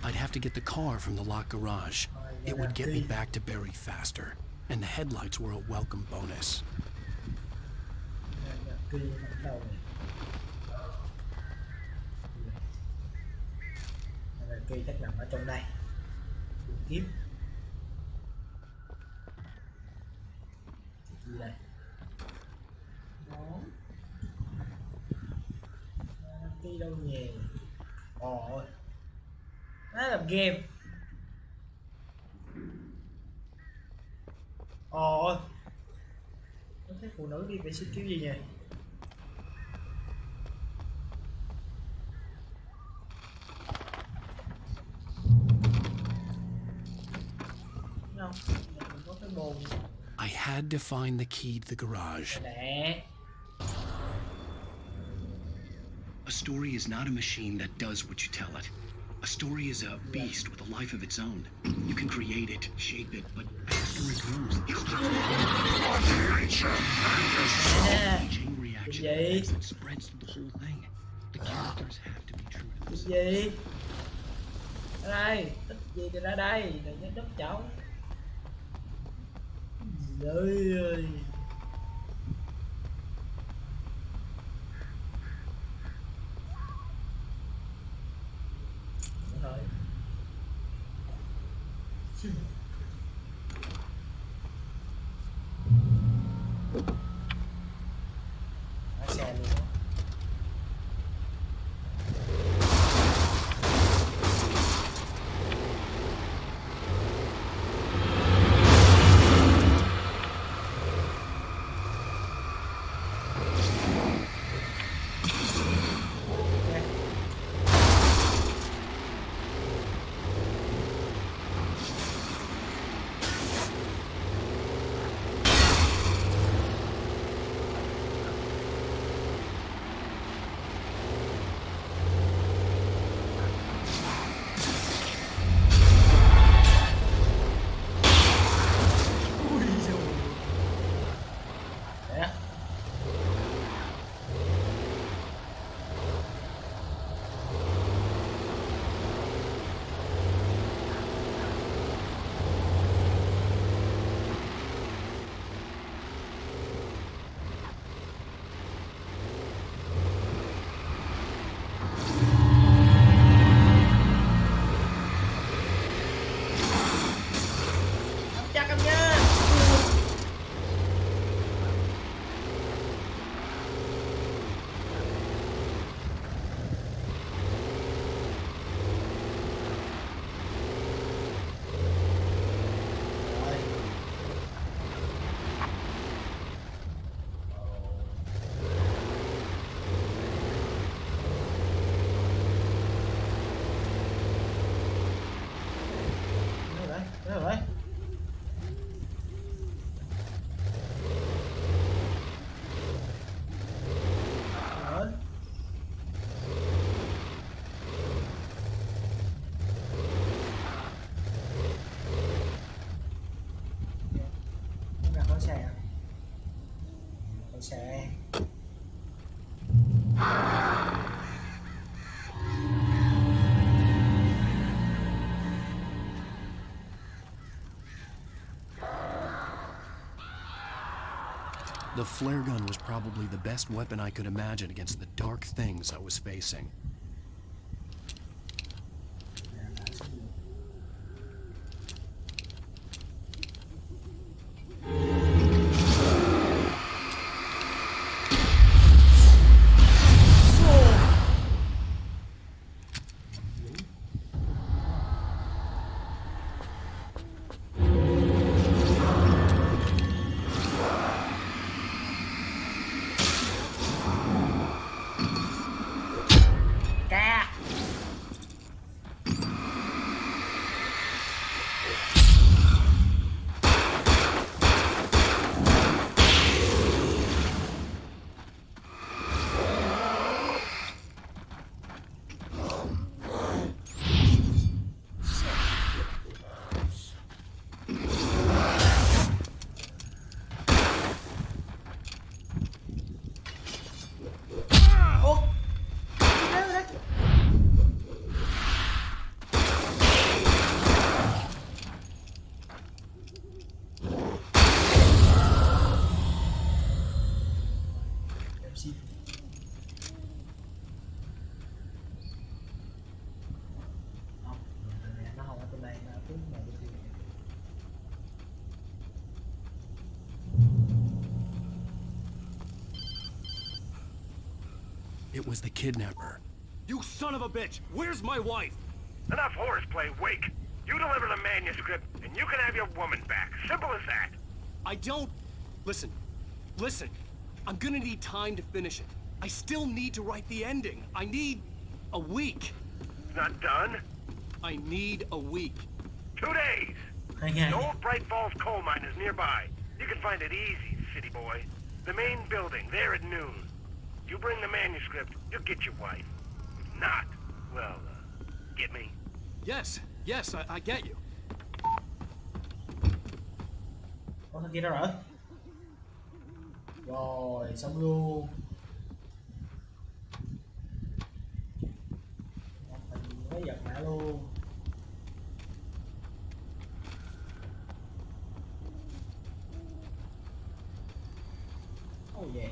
I'd have to get the car from the locked garage. It would get me back to Barry faster, and the headlights were a welcome bonus. Cây chắc nằm ở trong đây. Kiếm. Gì đây? Đó. Cây đâu nhỉ? Ồ. Đó là game. Ồ. Có thấy phụ nữ đi vệ sinh kiểu gì nhỉ? I had to find the key to the garage. A story is not a machine that does what you tell it. A story is a beast with a life of its own. You can create it, shape it, but as the story grows, it's chain reaction that spreads through the whole thing. The characters have to be true to this. Gì? Ở đây, tích gì thì ra đây, đừng nhớ đốc cháu. Trời ơi. Rồi. Lái xe luôn. xe. The flare gun was probably the best weapon I could imagine against the dark things I was facing. It was the kidnapper. You son of a bitch! Where's my wife? Enough horseplay, Wake. You deliver the manuscript, and you can have your woman back. Simple as that. I don't... Listen. I'm gonna need time to finish it. I still need to write the ending. I need a week. It's not done? I need a week. 2 days. The old Bright Falls coal mine is nearby. You can find it easy, city boy. The main building, there at noon. You bring the manuscript, you'll get your wife. If not, well, get me? Yes, I get you. Có thằng kia đâu rồi? Rồi, xong luôn. Mình mới giật mã luôn. Oh yeah.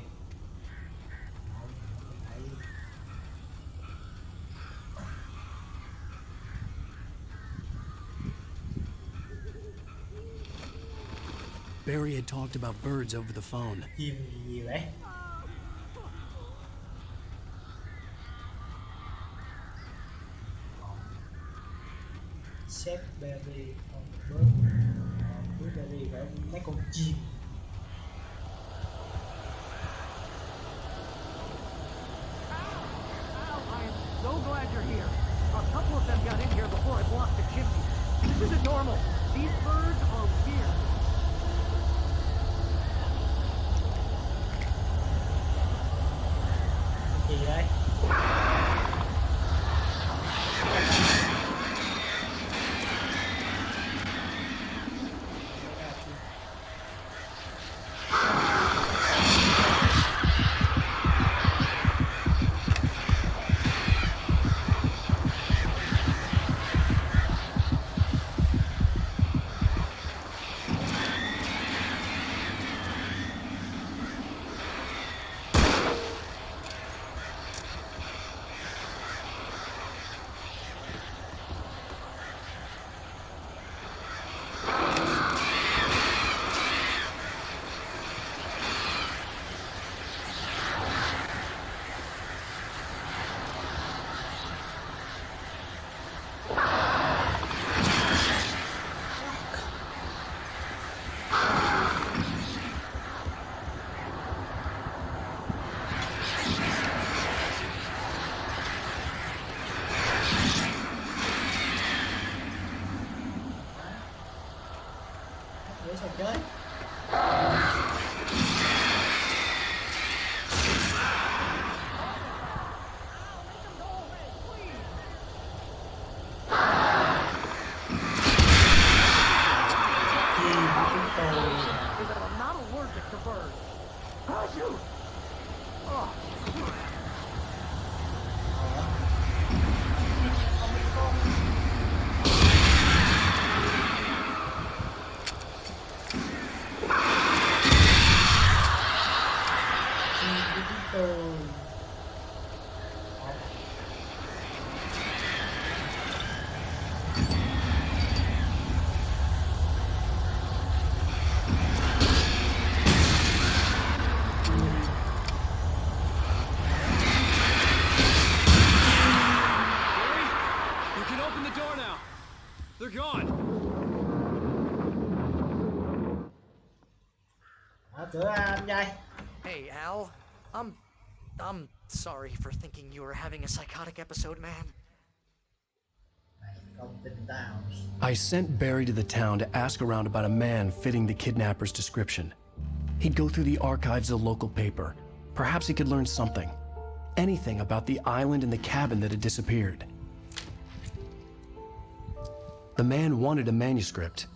Barry had talked about birds over the phone. Chim gì vậy? Sếp Barry con bớt Barry phải mấy con chim. So glad you're here. A couple of them got in here before I blocked the chimney. This isn't normal. These birds are weird. Gì đây? Oh. You can open the door now. They're gone. Cửa anh trai. Hey, Al. I'm sorry for thinking you were having a psychotic episode, man. Không tin tao. I sent Barry to the town to ask around about a man fitting the kidnapper's description. He'd go through the archives of the local paper. Perhaps he could learn something. Anything about the island and the cabin that had disappeared. The man wanted a manuscript.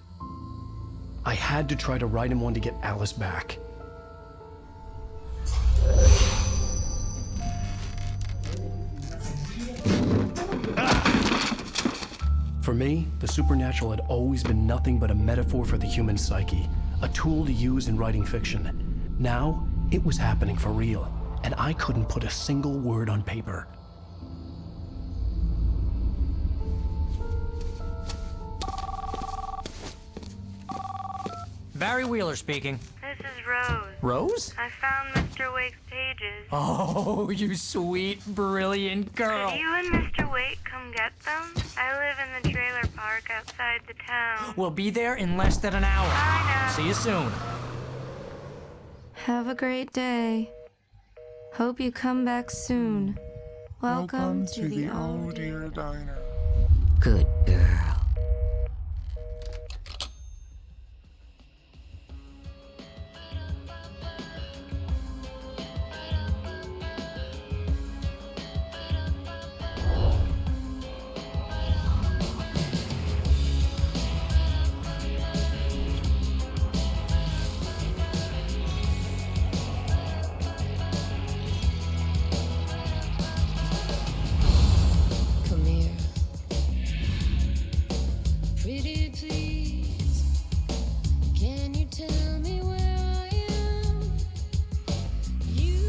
I had to try to write him one to get Alice back. For me, the supernatural had always been nothing but a metaphor for the human psyche, a tool to use in writing fiction. Now, it was happening for real, and I couldn't put a single word on paper. Barry Wheeler speaking. This is Rose. Rose? I found Mr. Wake's pages. Oh, you sweet, brilliant girl. Could you and Mr. Wake come get them? I live in the trailer park outside the town. We'll be there in less than an hour. Bye now. See you soon. Have a great day. Hope you come back soon. Welcome to the Oh Dear Diner. Good girl. Come here. Pretty please, can you tell me where I am? You,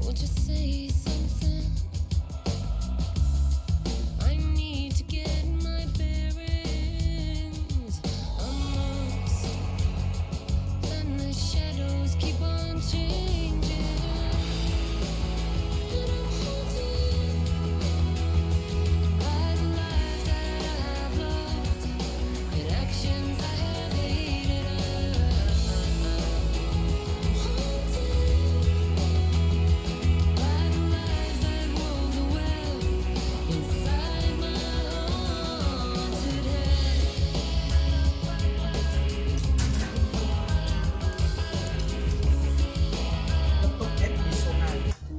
won't you say something? I need to get my bearings amongst, and the shadows keep on changing. And I'm haunted by the lies that I've loved, and actions I have hated. I'm haunted by the lies that wove the web inside my haunted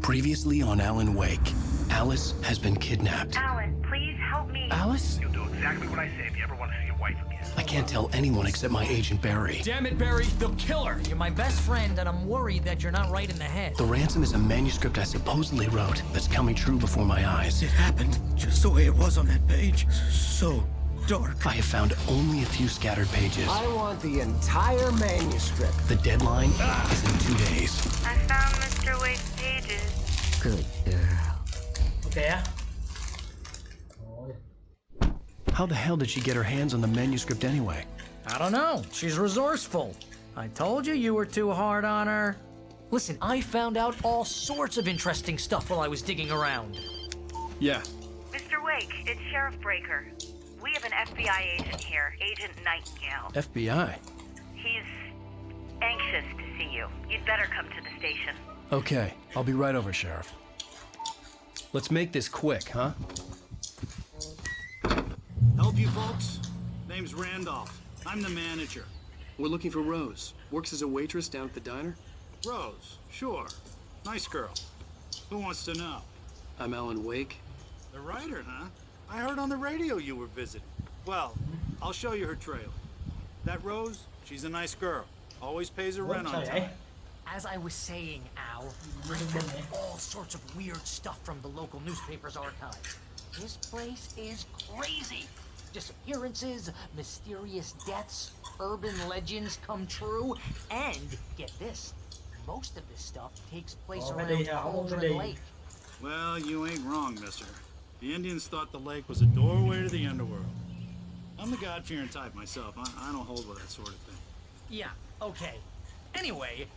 Previously on Alan Wake, Alice has been kidnapped. Alan, please help me. Alice? You'll do exactly what I say if you ever want to see your wife again. I can't tell anyone except my agent Barry. Damn it, Barry, they'll kill her. You're my best friend, and I'm worried that you're not right in the head. The ransom is a manuscript I supposedly wrote that's coming true before my eyes. It happened just the way it was on that page. So dark. I have found only a few scattered pages. I want the entire manuscript. The deadline is in 2 days. I found Mr. Wake's pages. Good girl. Ok á. How the hell did she get her hands on the manuscript anyway? I don't know. She's resourceful. I told you were too hard on her. Listen, I found out all sorts of interesting stuff while I was digging around. Yeah. Mr. Wake, it's Sheriff Breaker. We have an FBI agent here, Agent Nightingale. FBI? He's anxious to see you. You'd better come to the station. Okay, I'll be right over, Sheriff. Let's make this quick, huh? Help you folks? Name's Randolph. I'm the manager. We're looking for Rose. Works as a waitress down at the diner. Rose, sure. Nice girl. Who wants to know? I'm Alan Wake. The writer, huh? I heard on the radio you were visiting. Well, I'll show you her trailer. That Rose, she's a nice girl. Always pays her rent on time. as I was saying, Al, I found all sorts of weird stuff from the local newspaper's archives. This place is crazy. Disappearances, mysterious deaths, urban legends come true, and get this, most of this stuff takes place around Cauldron Lake. Well, you ain't wrong, mister. The Indians thought the lake was a doorway to the underworld. I'm the God-fearing type myself. I don't hold with that sort of thing. Yeah, okay. Anyway,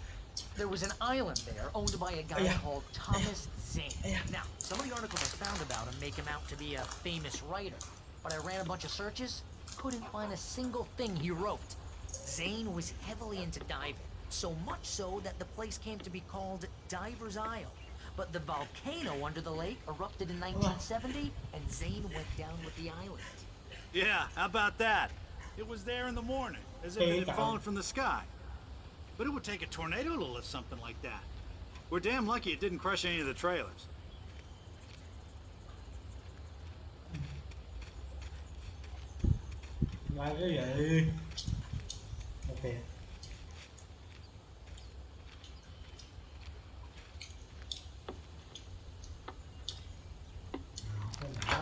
there was an island there owned by a guy called Thomas Zane. Now, some of the articles I found about him make him out to be a famous writer, but I ran a bunch of searches, couldn't find a single thing he wrote. Zane was heavily into diving, so much so that the place came to be called Diver's Isle. But the volcano under the lake erupted in 1970, and Zane went down with the island. Yeah, how about that? It was there in the morning, as if it had fallen from the sky. But it would take a tornado to lift something like that. We're damn lucky it didn't crush any of the trailers. Ngoài cái gì? Ok.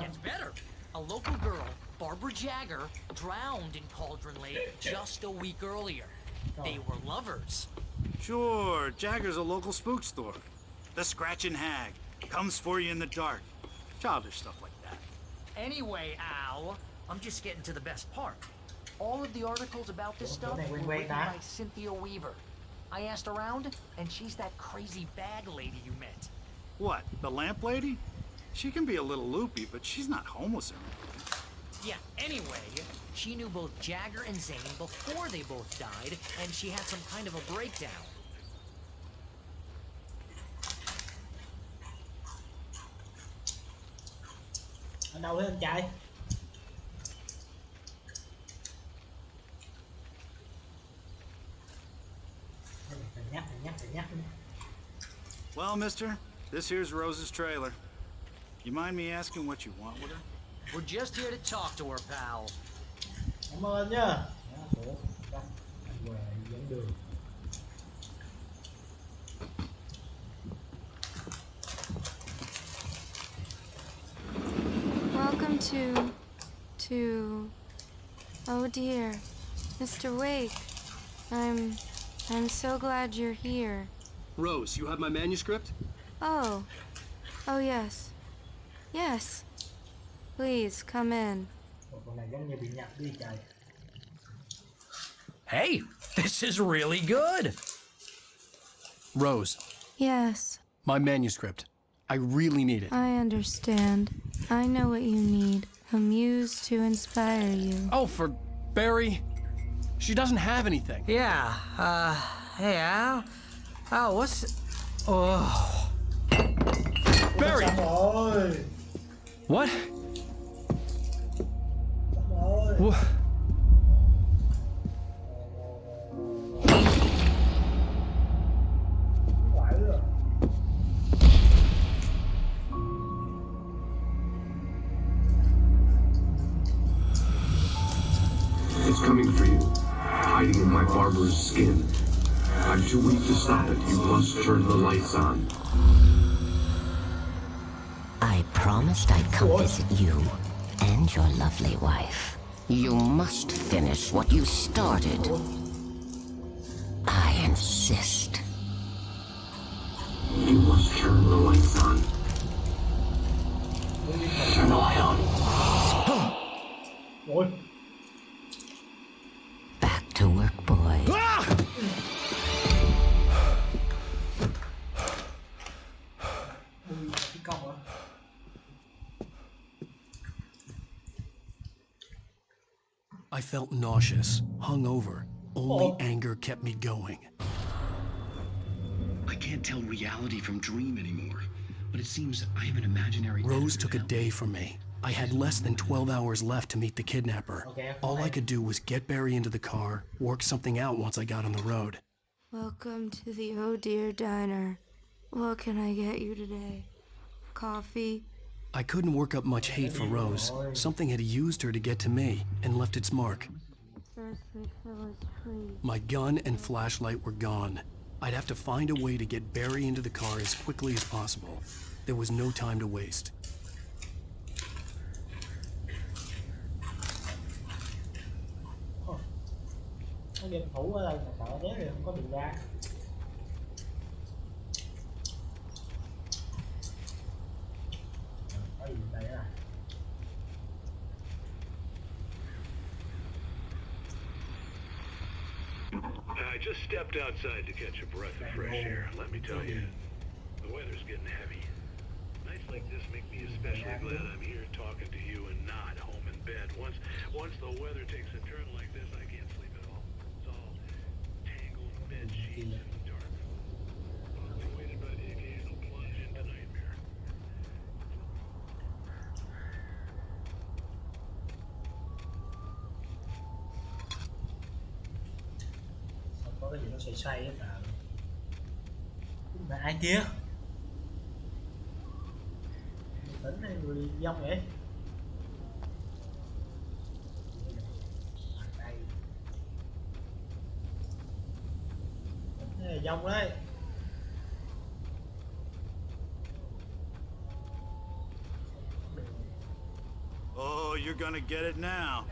Gets better. A local girl, Barbara Jagger, drowned in Cauldron Lake just a week earlier. They were lovers. Sure, Jagger's a local spook store. The Scratching Hag comes for you in the dark. Childish stuff like that. Anyway, Al, I'm just getting to the best part. All of the articles about this stuff were written by Cynthia Weaver. I asked around, and she's that crazy bag lady you met. What, the lamp lady? She can be a little loopy, but she's not homeless or anything. Yeah, anyway, she knew both Jagger and Zane before they both died, and she had some kind of a breakdown. Ở đâu thế anh trai? Phải nhắc. Well, mister, this here's Rose's trailer. You mind me asking what you want with her? We're just here to talk to her, pal. Cảm ơn nhá. Ủa, anh Huệ dẫn đường. Welcome to... Oh dear, Mr. Wake. I'm so glad you're here. Rose, you have my manuscript? Oh yes. Yes. Please, come in. Con này giống như bị nhập đi trời. Hey, this is really good. Rose. Yes. My manuscript. I really need it. I understand. I know what you need. A muse to inspire you. Oh, for Barry? She doesn't have anything. Yeah, hey Al. Oh, what's... Oh. Barry! What? What? It's coming for you, hiding in my barber's skin. I'm too weak to stop it. You must turn the lights on. I promised I'd come visit you and your lovely wife. You must finish what you started. I insist. You must turn the lights on. Turn the light on. Back to work, boy. I felt nauseous, hungover. Only anger kept me going. I can't tell reality from dream anymore, but it seems I am an imaginary... Rose took a day from me. I had less than 12 hours left to meet the kidnapper. All I could do was get Barry into the car, work something out once I got on the road. Welcome to the Oh Dear Diner. What can I get you today? Coffee? I couldn't work up much hate for Rose. Something had used her to get to me and left its mark. My gun and flashlight were gone. I'd have to find a way to get Barry into the car as quickly as possible. There was no time to waste. Có game thủ ở đây mà sợ thế thì không có đường ra. Có gì đây à? I just stepped outside to catch a breath of fresh air. Let me tell you, the weather's getting heavy. Nights like this make me especially glad I'm here talking to you and not home in bed. Once the weather takes a turn like this, I can't sleep at all. It's all tangled bed sheets in the dark, weighted by the occasional plunge into nightmare. Có cái gì nó xoay xoay hết cả. Mà ai kia? Người tỉnh hay người dông vậy? Đây. Tỉnh hay dông đấy. Oh, you're gonna get it now.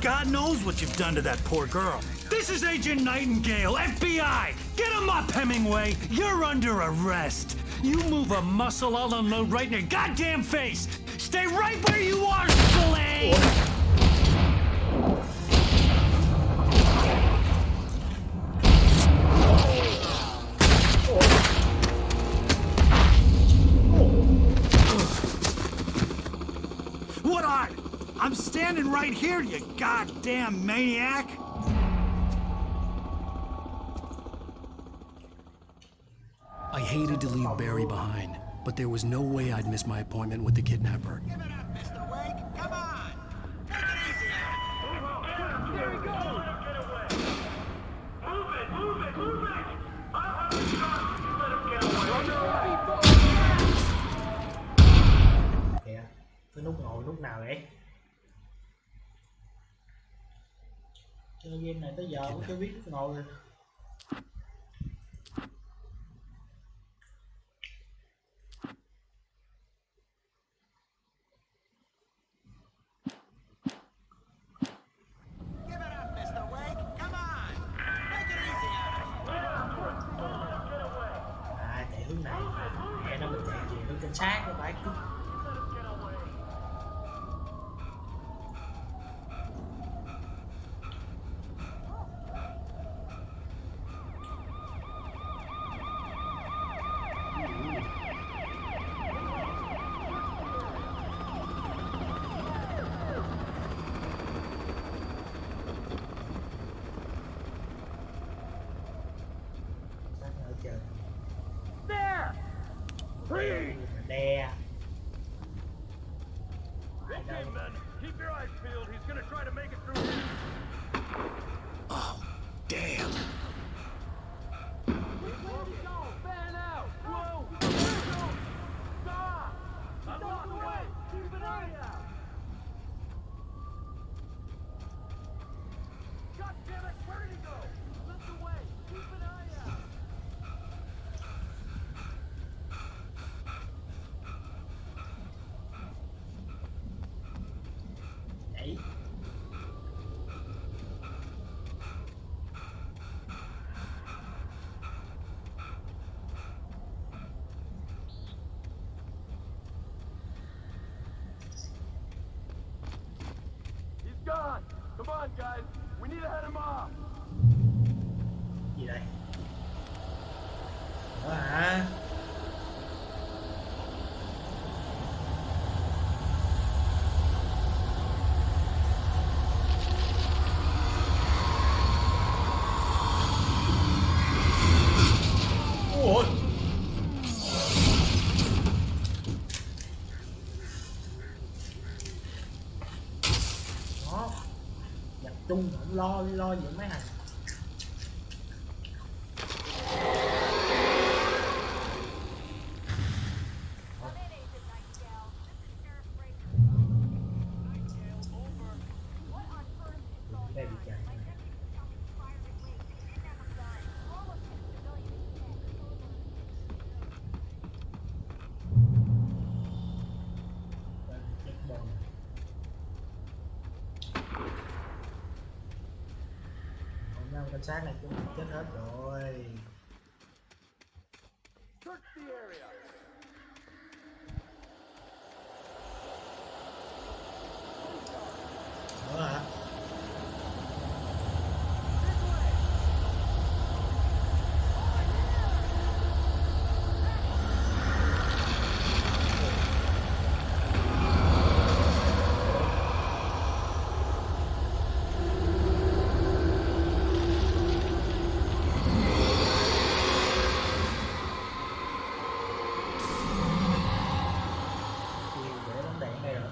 God knows what you've done to that poor girl. This is Agent Nightingale, FBI! Get him up, Hemingway! You're under arrest! You move a muscle, I'll unload right in your goddamn face! Stay right where you are, Slade! What on? I'm standing right here, you goddamn maniac! I hated to leave Barry behind, but there was no way I'd miss my appointment with the kidnapper. Give it up, Mr. Wake. Come on. Take it easy. There he goes! Get away! Move it! Move it! Move it! Let him get away! Kìa, cái nút ngồi lúc nào vậy? Chơi game này tới giờ cũng chưa biết nút ngồi rồi. Give it up, Mr. Wake. Come on. Take it easy on us. À, chạy hướng này. Mẹ nó mình chạy về hướng cảnh sát nó phải cứ. There! Freeze! Đè. Big game, men. Keep your eyes peeled. He's gonna try to make it through here. Oh, damn. Fan out! Whoa! Stop! I'm on the way! Keep an eye out! God damn it! Where did he go? Lift away! Keep an eye out! Nhảy. He's gone! Come on, guys! We need to head him off! Gì đây? Đó hả? Ôi. Đó. Nhập chung không lo gì mấy thằng. Đây bị chạy. Cảnh sát này cũng chết hết rồi. Nữa hả? Để đóng đèn đây rồi.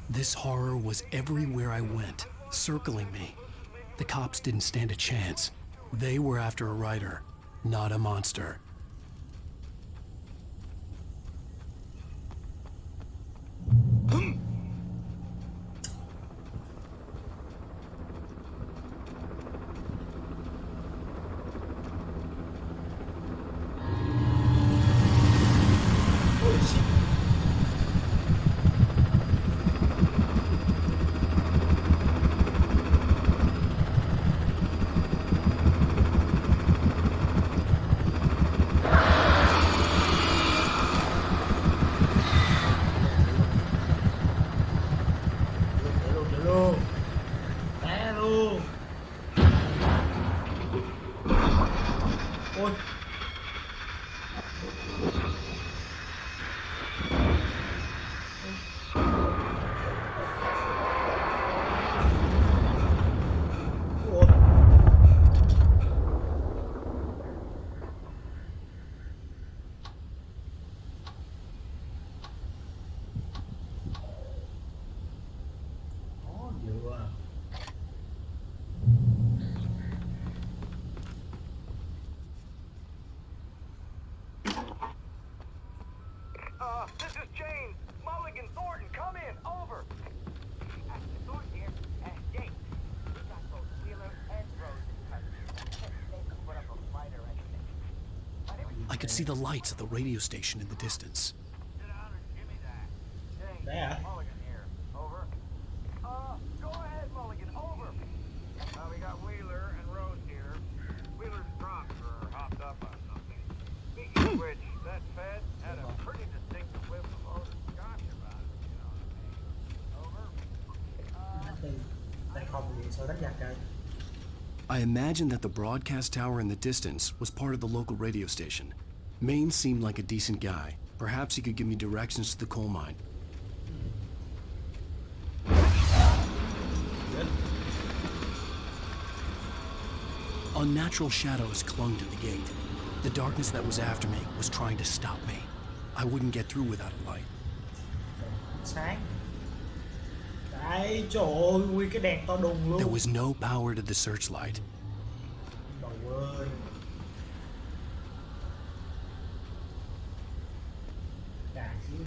This horror was everywhere I went, circling me. The cops didn't stand a chance. They were after a writer, not a monster. Để luôn. Té luôn. Ôi. Ôi. Khó dữ à. This is James. Mulligan, Thornton, come in. Over. Thornton here. James, we got both Wheeler and Rose in custody. They can put up a fight or anything. I could see the lights of the radio station in the distance. James, There. Mulligan here. Over. Go ahead, Mulligan. Over. We got Wheeler and Rose here. Wheeler's drunk or hopped up on something. Speaking of which, that Fed had a pretty distinctive whiff of odor scotch about it, you know what I mean? Over. Đây không thì sao đánh giặc trời. I imagined that the broadcast tower in the distance was part of the local radio station. Maine seemed like a decent guy. Perhaps he could give me directions to the coal mine. Unnatural shadows clung to the gate. The darkness that was after me was trying to stop me. I wouldn't get through without a light. Sáng. Đấy, trời ơi, nguyên cái đèn to đùng luôn. There was no power to the searchlight. Trời ơi. Cà chứ.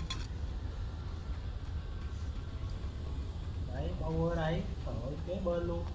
Đấy, power đấy. Trời ơi, kế bên luôn.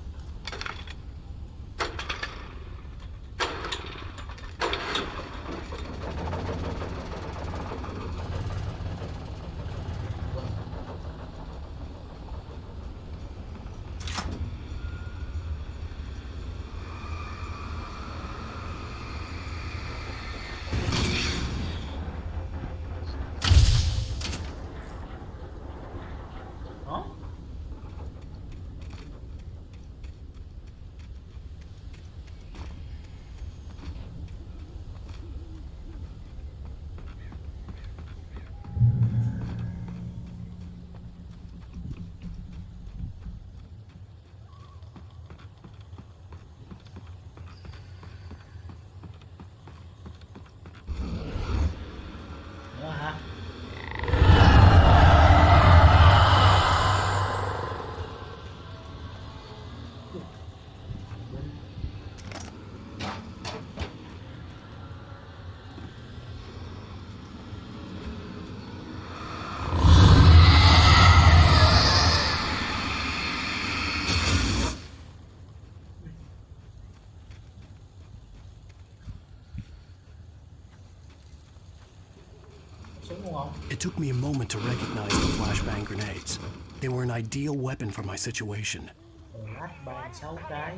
took me a moment to recognize the flashbang grenades. They were an ideal weapon for my situation. Flashbang 6 cái.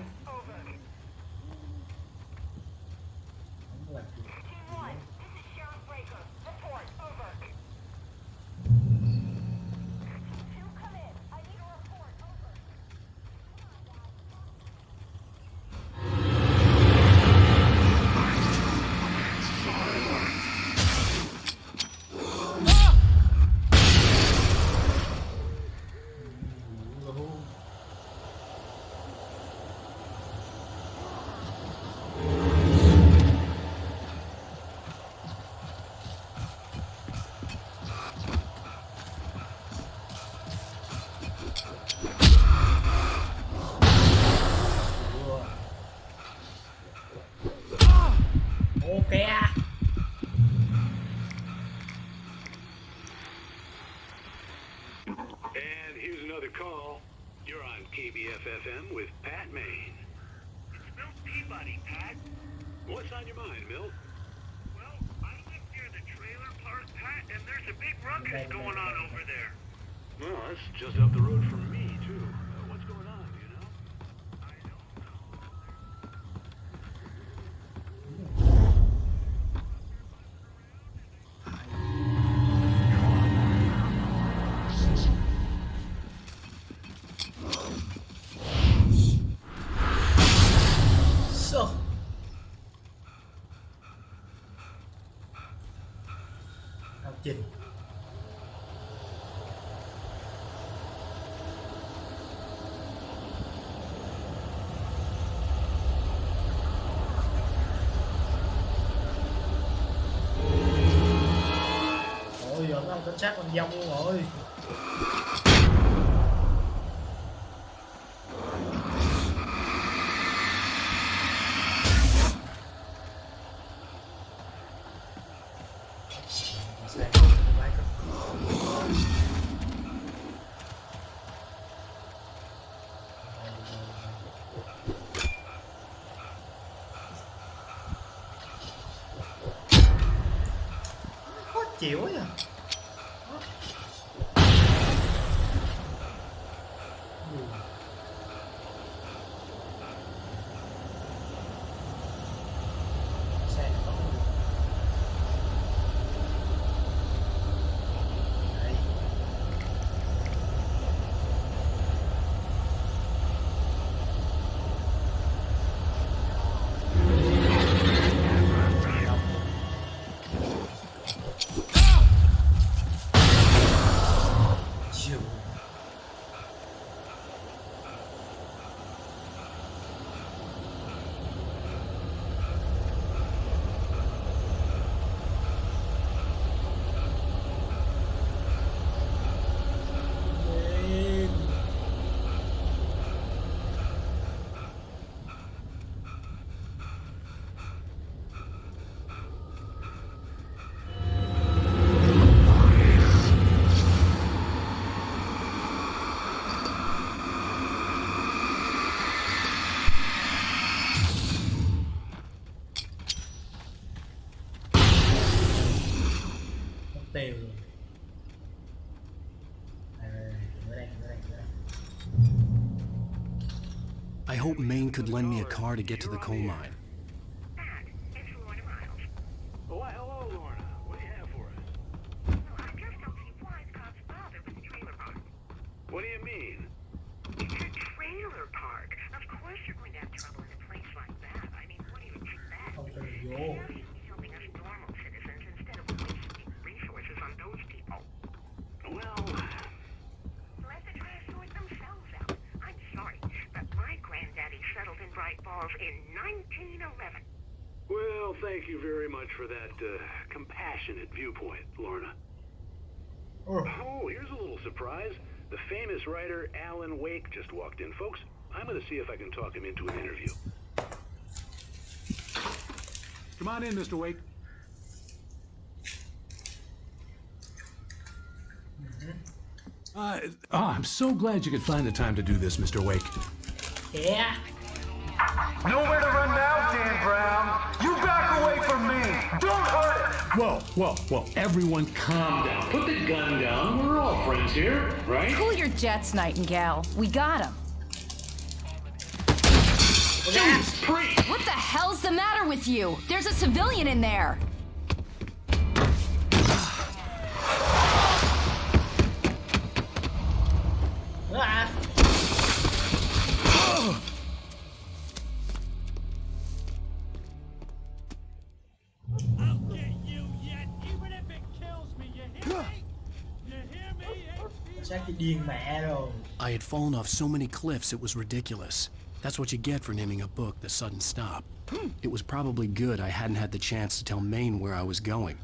Đúng là And here's another call. You're on KBF-FM with Pat Maine. It's Milt Peabody, Pat. What's on your mind, Milt? Well, I live near the trailer park, Pat, and there's a big ruckus going on over there. Well, that's just up the road from me, too. What's going on, do you know? I don't know. So. Học trình. Ôi giờ có ông cảnh sát làm dông luôn rồi. Khó chịu quá à. Tiêu luôn. I hope Maine could lend me a car to get to the coal mine. Oh, why, hello, Lorna. What do you have for us? Well, I just don't see why Scott's father was a trailer park. What do you mean? It's a trailer park. Of course you're going to have trouble in a place like that. I mean, what do you expect? Now you'd be helping us normal citizens instead of wasting resources on those people. Well, let the trash sort themselves out. I'm sorry, but my granddaddy settled in Bright Falls in 1911. well, thank you very much for that compassionate viewpoint, Lorna. Oh, here's a little surprise. The famous writer Alan Wake just walked in. Folks, I'm going to see if I can talk him into an interview. Come on in, Mr. Wake. I'm so glad you could find the time to do this, Mr. Wake. Yeah. Nowhere to run now, Dan Brown. You back away from me. Don't hurt him. Whoa. Everyone calm down. Put the gun down. We're all friends here, right? Cool your jets, Nightingale. We got him. Jeez, priest! What the hell's the matter with you? There's a civilian in there. Ah. I'll get you yet, even if it kills me. You hear me? You hear me? Chắc thì điên mẹ rồi. I had fallen off so many cliffs it was ridiculous. That's what you get for naming a book The Sudden Stop. It was probably good I hadn't had the chance to tell Maine where I was going.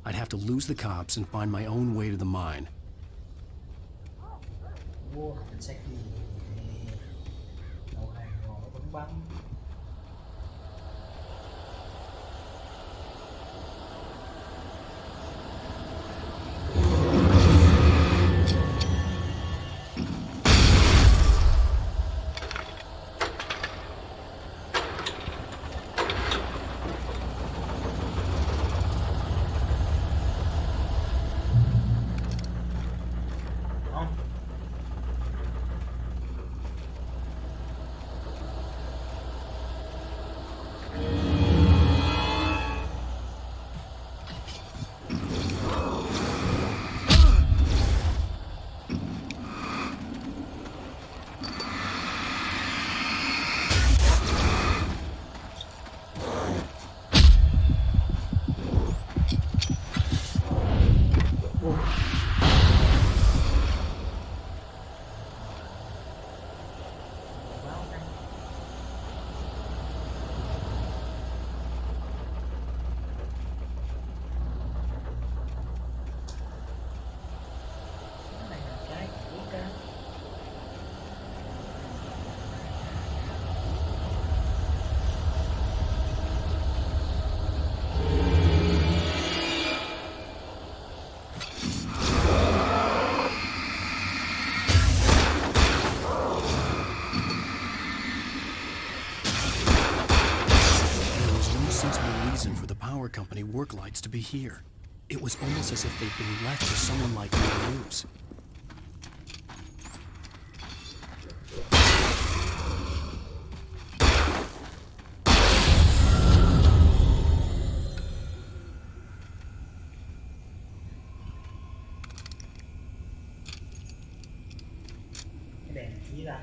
I'd have to lose the cops and find my own way to the mine. Mua cảnh sát gì? Đầu hàng gò bắn bắn. For the power company work lights to be here. It was almost as if they'd been left for someone like me to use. Cái đèn chỉ ra.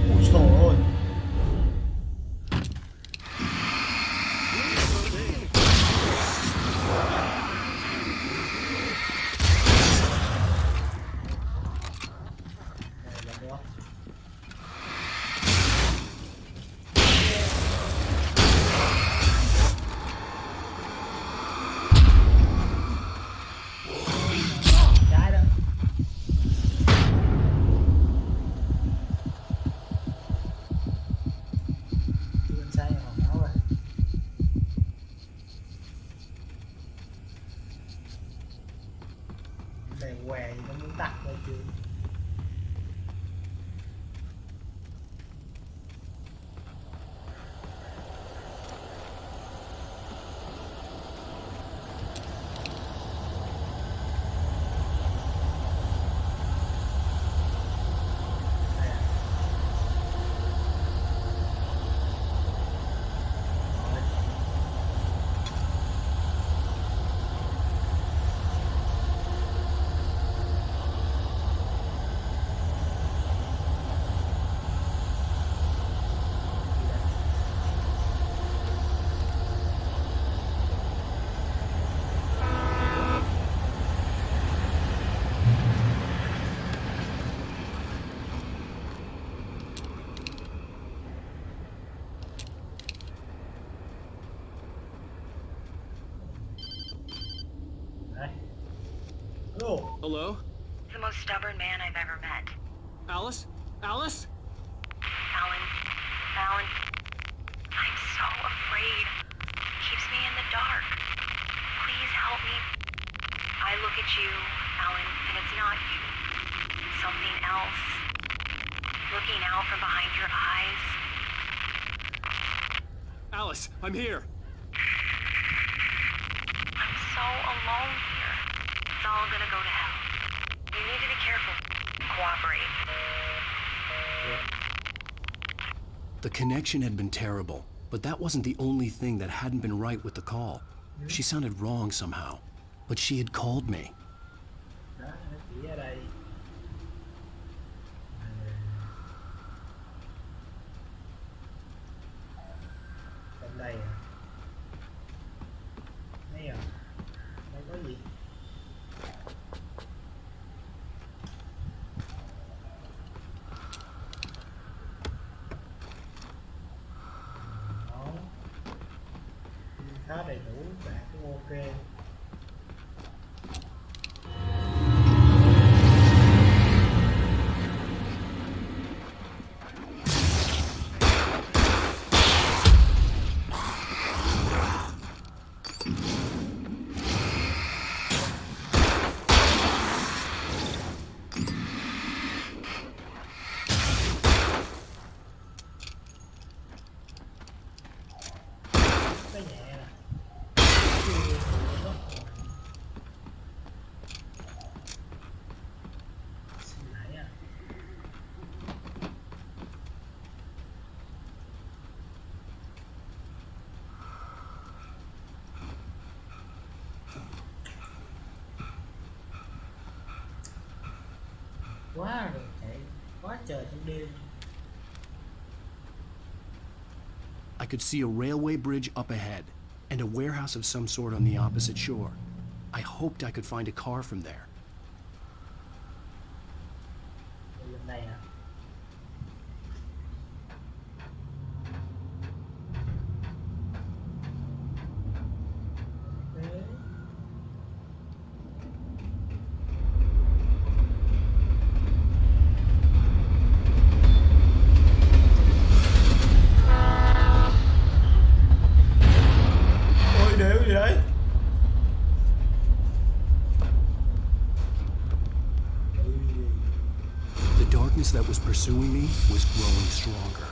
Ôi trời ơi. Què gì nó muốn tắt đây chứ. Hello? The most stubborn man I've ever met. Alice? Alice? Alan, Alan. I'm so afraid. It keeps me in the dark. Please help me. I look at you, Alan, and it's not you. It's something else. Looking out from behind your eyes. Alice, I'm here. I'm so alone here. It's all gonna go to hell. You need to be careful. Cooperate. The connection had been terrible, but that wasn't the only thing that hadn't been right with the call. She sounded wrong somehow, but she had called me. Đó, nó chỉ ở đây. Trong đây à? Thấy không? Đây có gì? Đó. Khá đầy đủ, bạn cũng ok. Cái nhẹ nè. Xin lỗi nha. Quá rồi, chạy quá trời trong đêm. I could see a railway bridge up ahead, and a warehouse of some sort on the opposite shore. I hoped I could find a car from there. Đi lên đây hả? Ok. Ôi đéo gì đấy? The darkness that was pursuing me was growing stronger,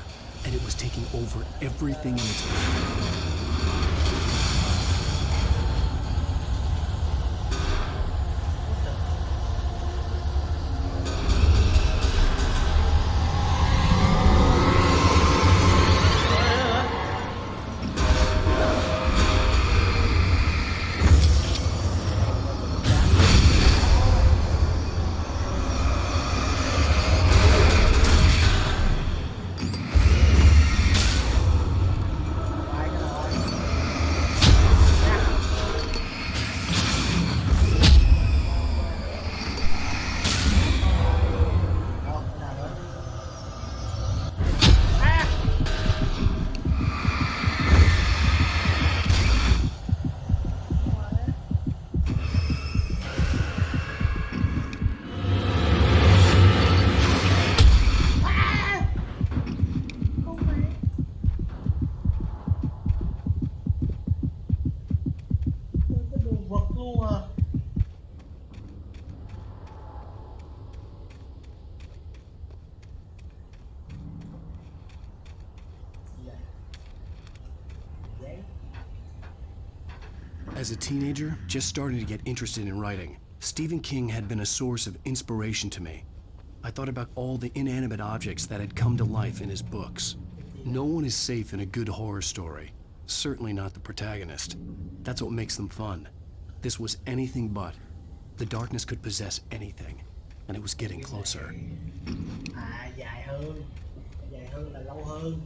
and it was taking over everything in its path. Cái đồ vật luôn à. Giấy. As a teenager, just starting to get interested in writing, Stephen King had been a source of inspiration to me. I thought about all the inanimate objects that had come to life in his books. No one is safe in a good horror story. Certainly not the protagonist. That's what makes them fun. This was anything but. The darkness could possess anything, and it was getting closer. À, dài hơn. Dài hơn là lâu hơn.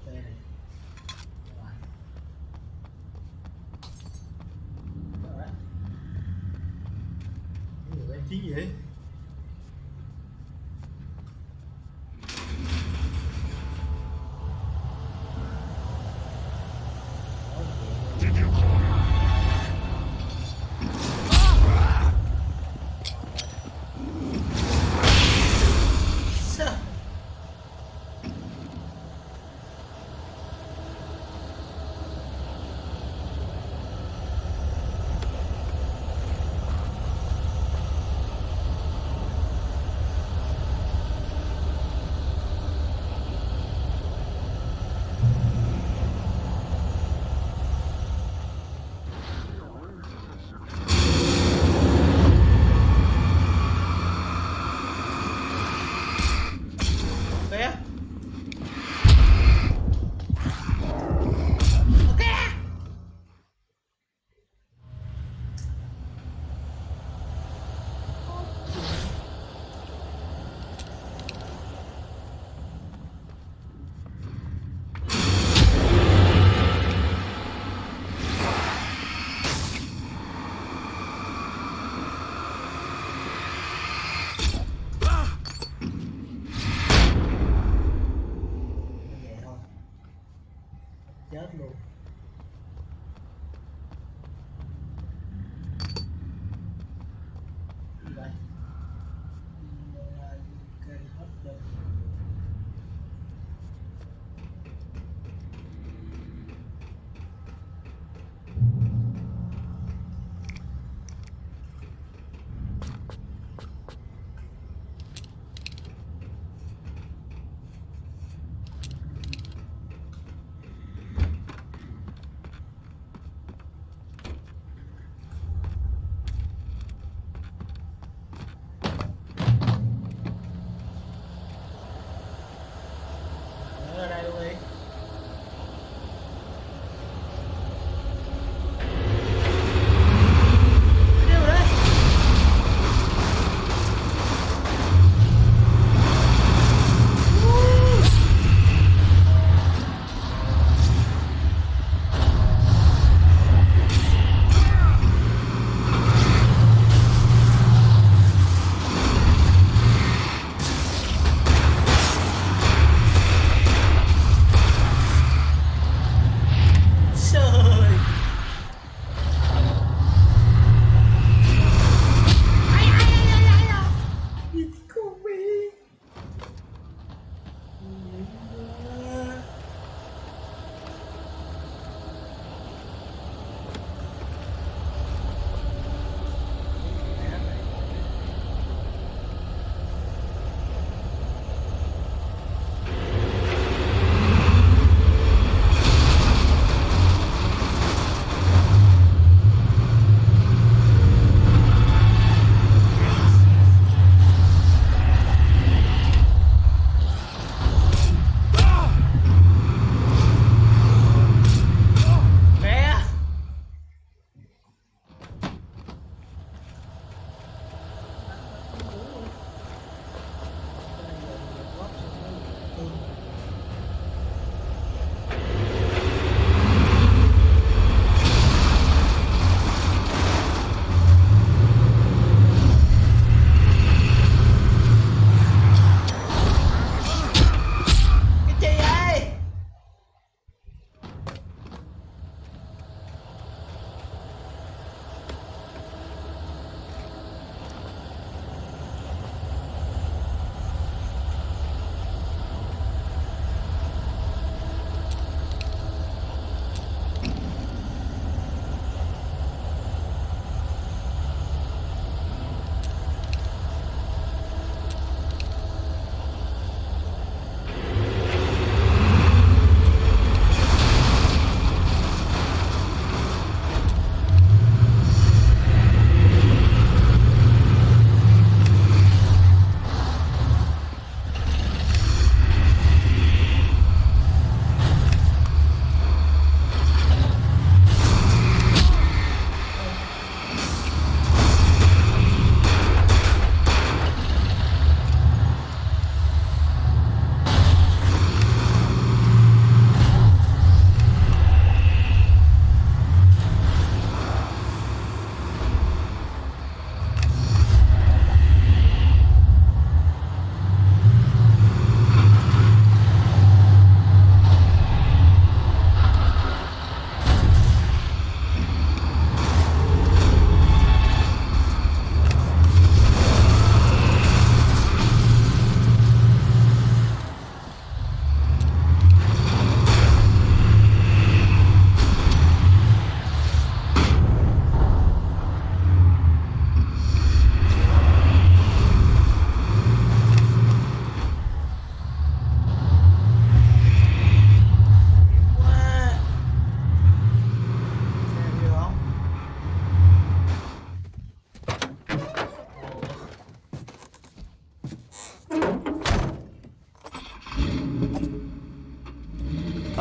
Đây này. Rồi. Cái người báo chí gì vậy?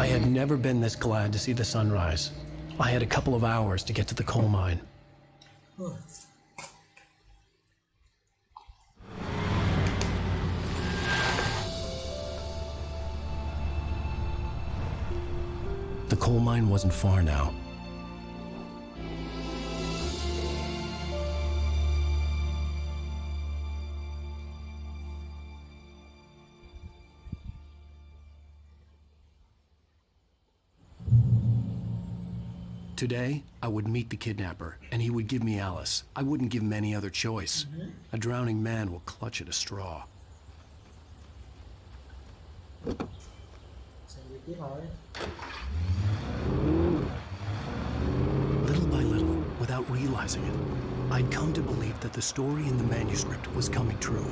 I had never been this glad to see the sunrise. I had a couple of hours to get to the coal mine. The coal mine wasn't far now. Today, I would meet the kidnapper, and he would give me Alice. I wouldn't give him any other choice. A drowning man will clutch at a straw. Little by little, without realizing it, I'd come to believe that the story in the manuscript was coming true.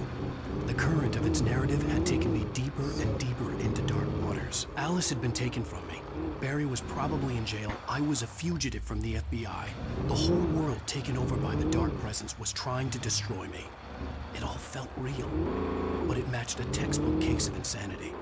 The current of its narrative had taken me deeper and deeper into dark waters. Alice had been taken from me. Barry was probably in jail. I was a fugitive from the FBI. The whole world taken over by the dark presence was trying to destroy me. It all felt real, but it matched a textbook case of insanity.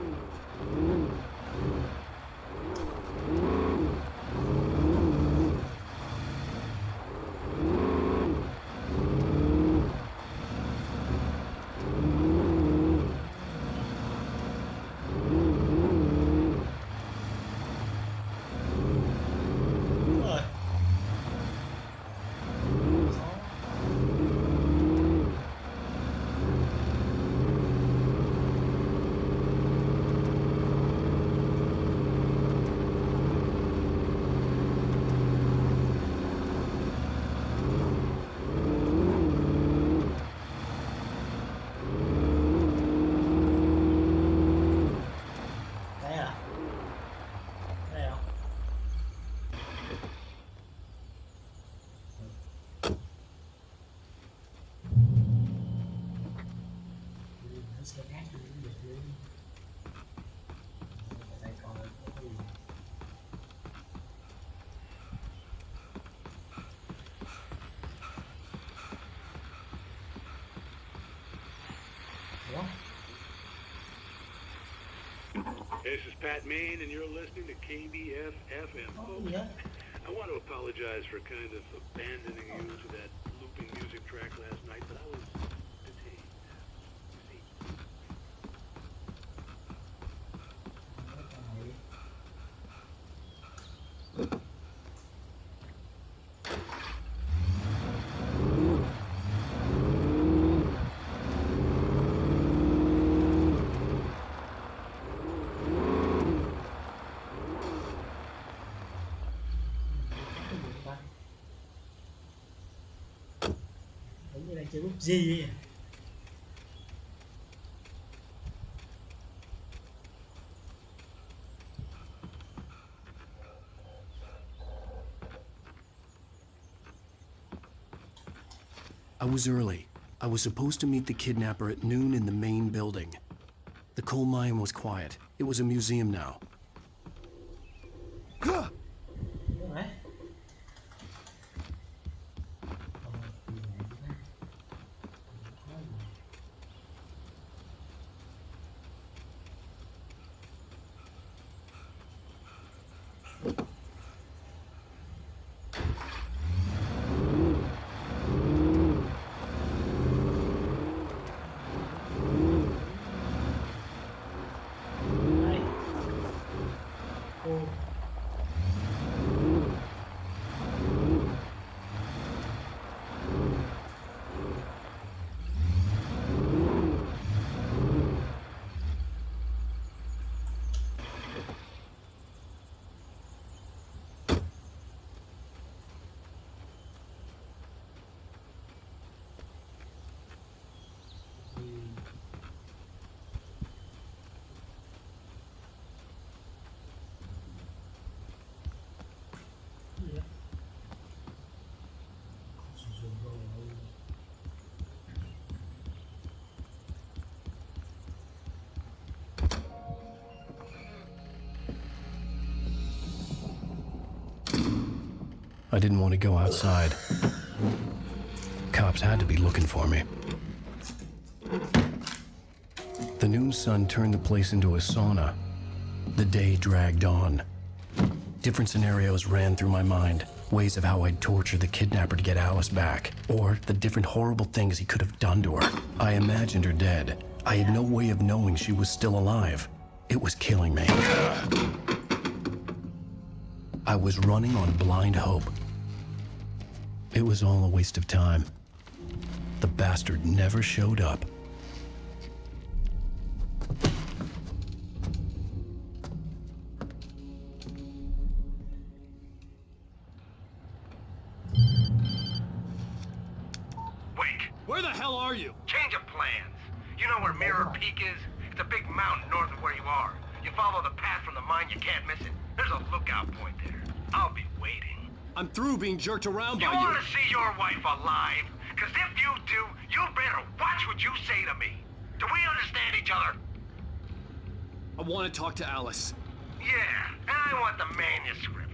This is Pat Main, and you're listening to KBF FM. Folks, I want to apologize for kind of abandoning you to that looping music track last night, but I was detained. Chưa bút gì. I was early. I was supposed to meet the kidnapper at noon in the main building. The coal mine was quiet. It was a museum now. I didn't want to go outside. Cops had to be looking for me. The noon sun turned the place into a sauna. The day dragged on. Different scenarios ran through my mind. Ways of how I'd torture the kidnapper to get Alice back. Or the different horrible things he could have done to her. I imagined her dead. I had no way of knowing she was still alive. It was killing me. I was running on blind hope. It was all a waste of time. The bastard never showed up. Wake, Where the hell are you? change of plans. You know where Mirror Peak is? It's a big mountain north of where you are. You follow the path from the mine, you can't miss it. There's a lookout point there. I'll be waiting. I'm through being jerked around by You you. want to see your wife alive? Because if you do, you better watch what you say to me. Do we understand each other? I want to talk to Alice. Yeah, and I want the manuscript.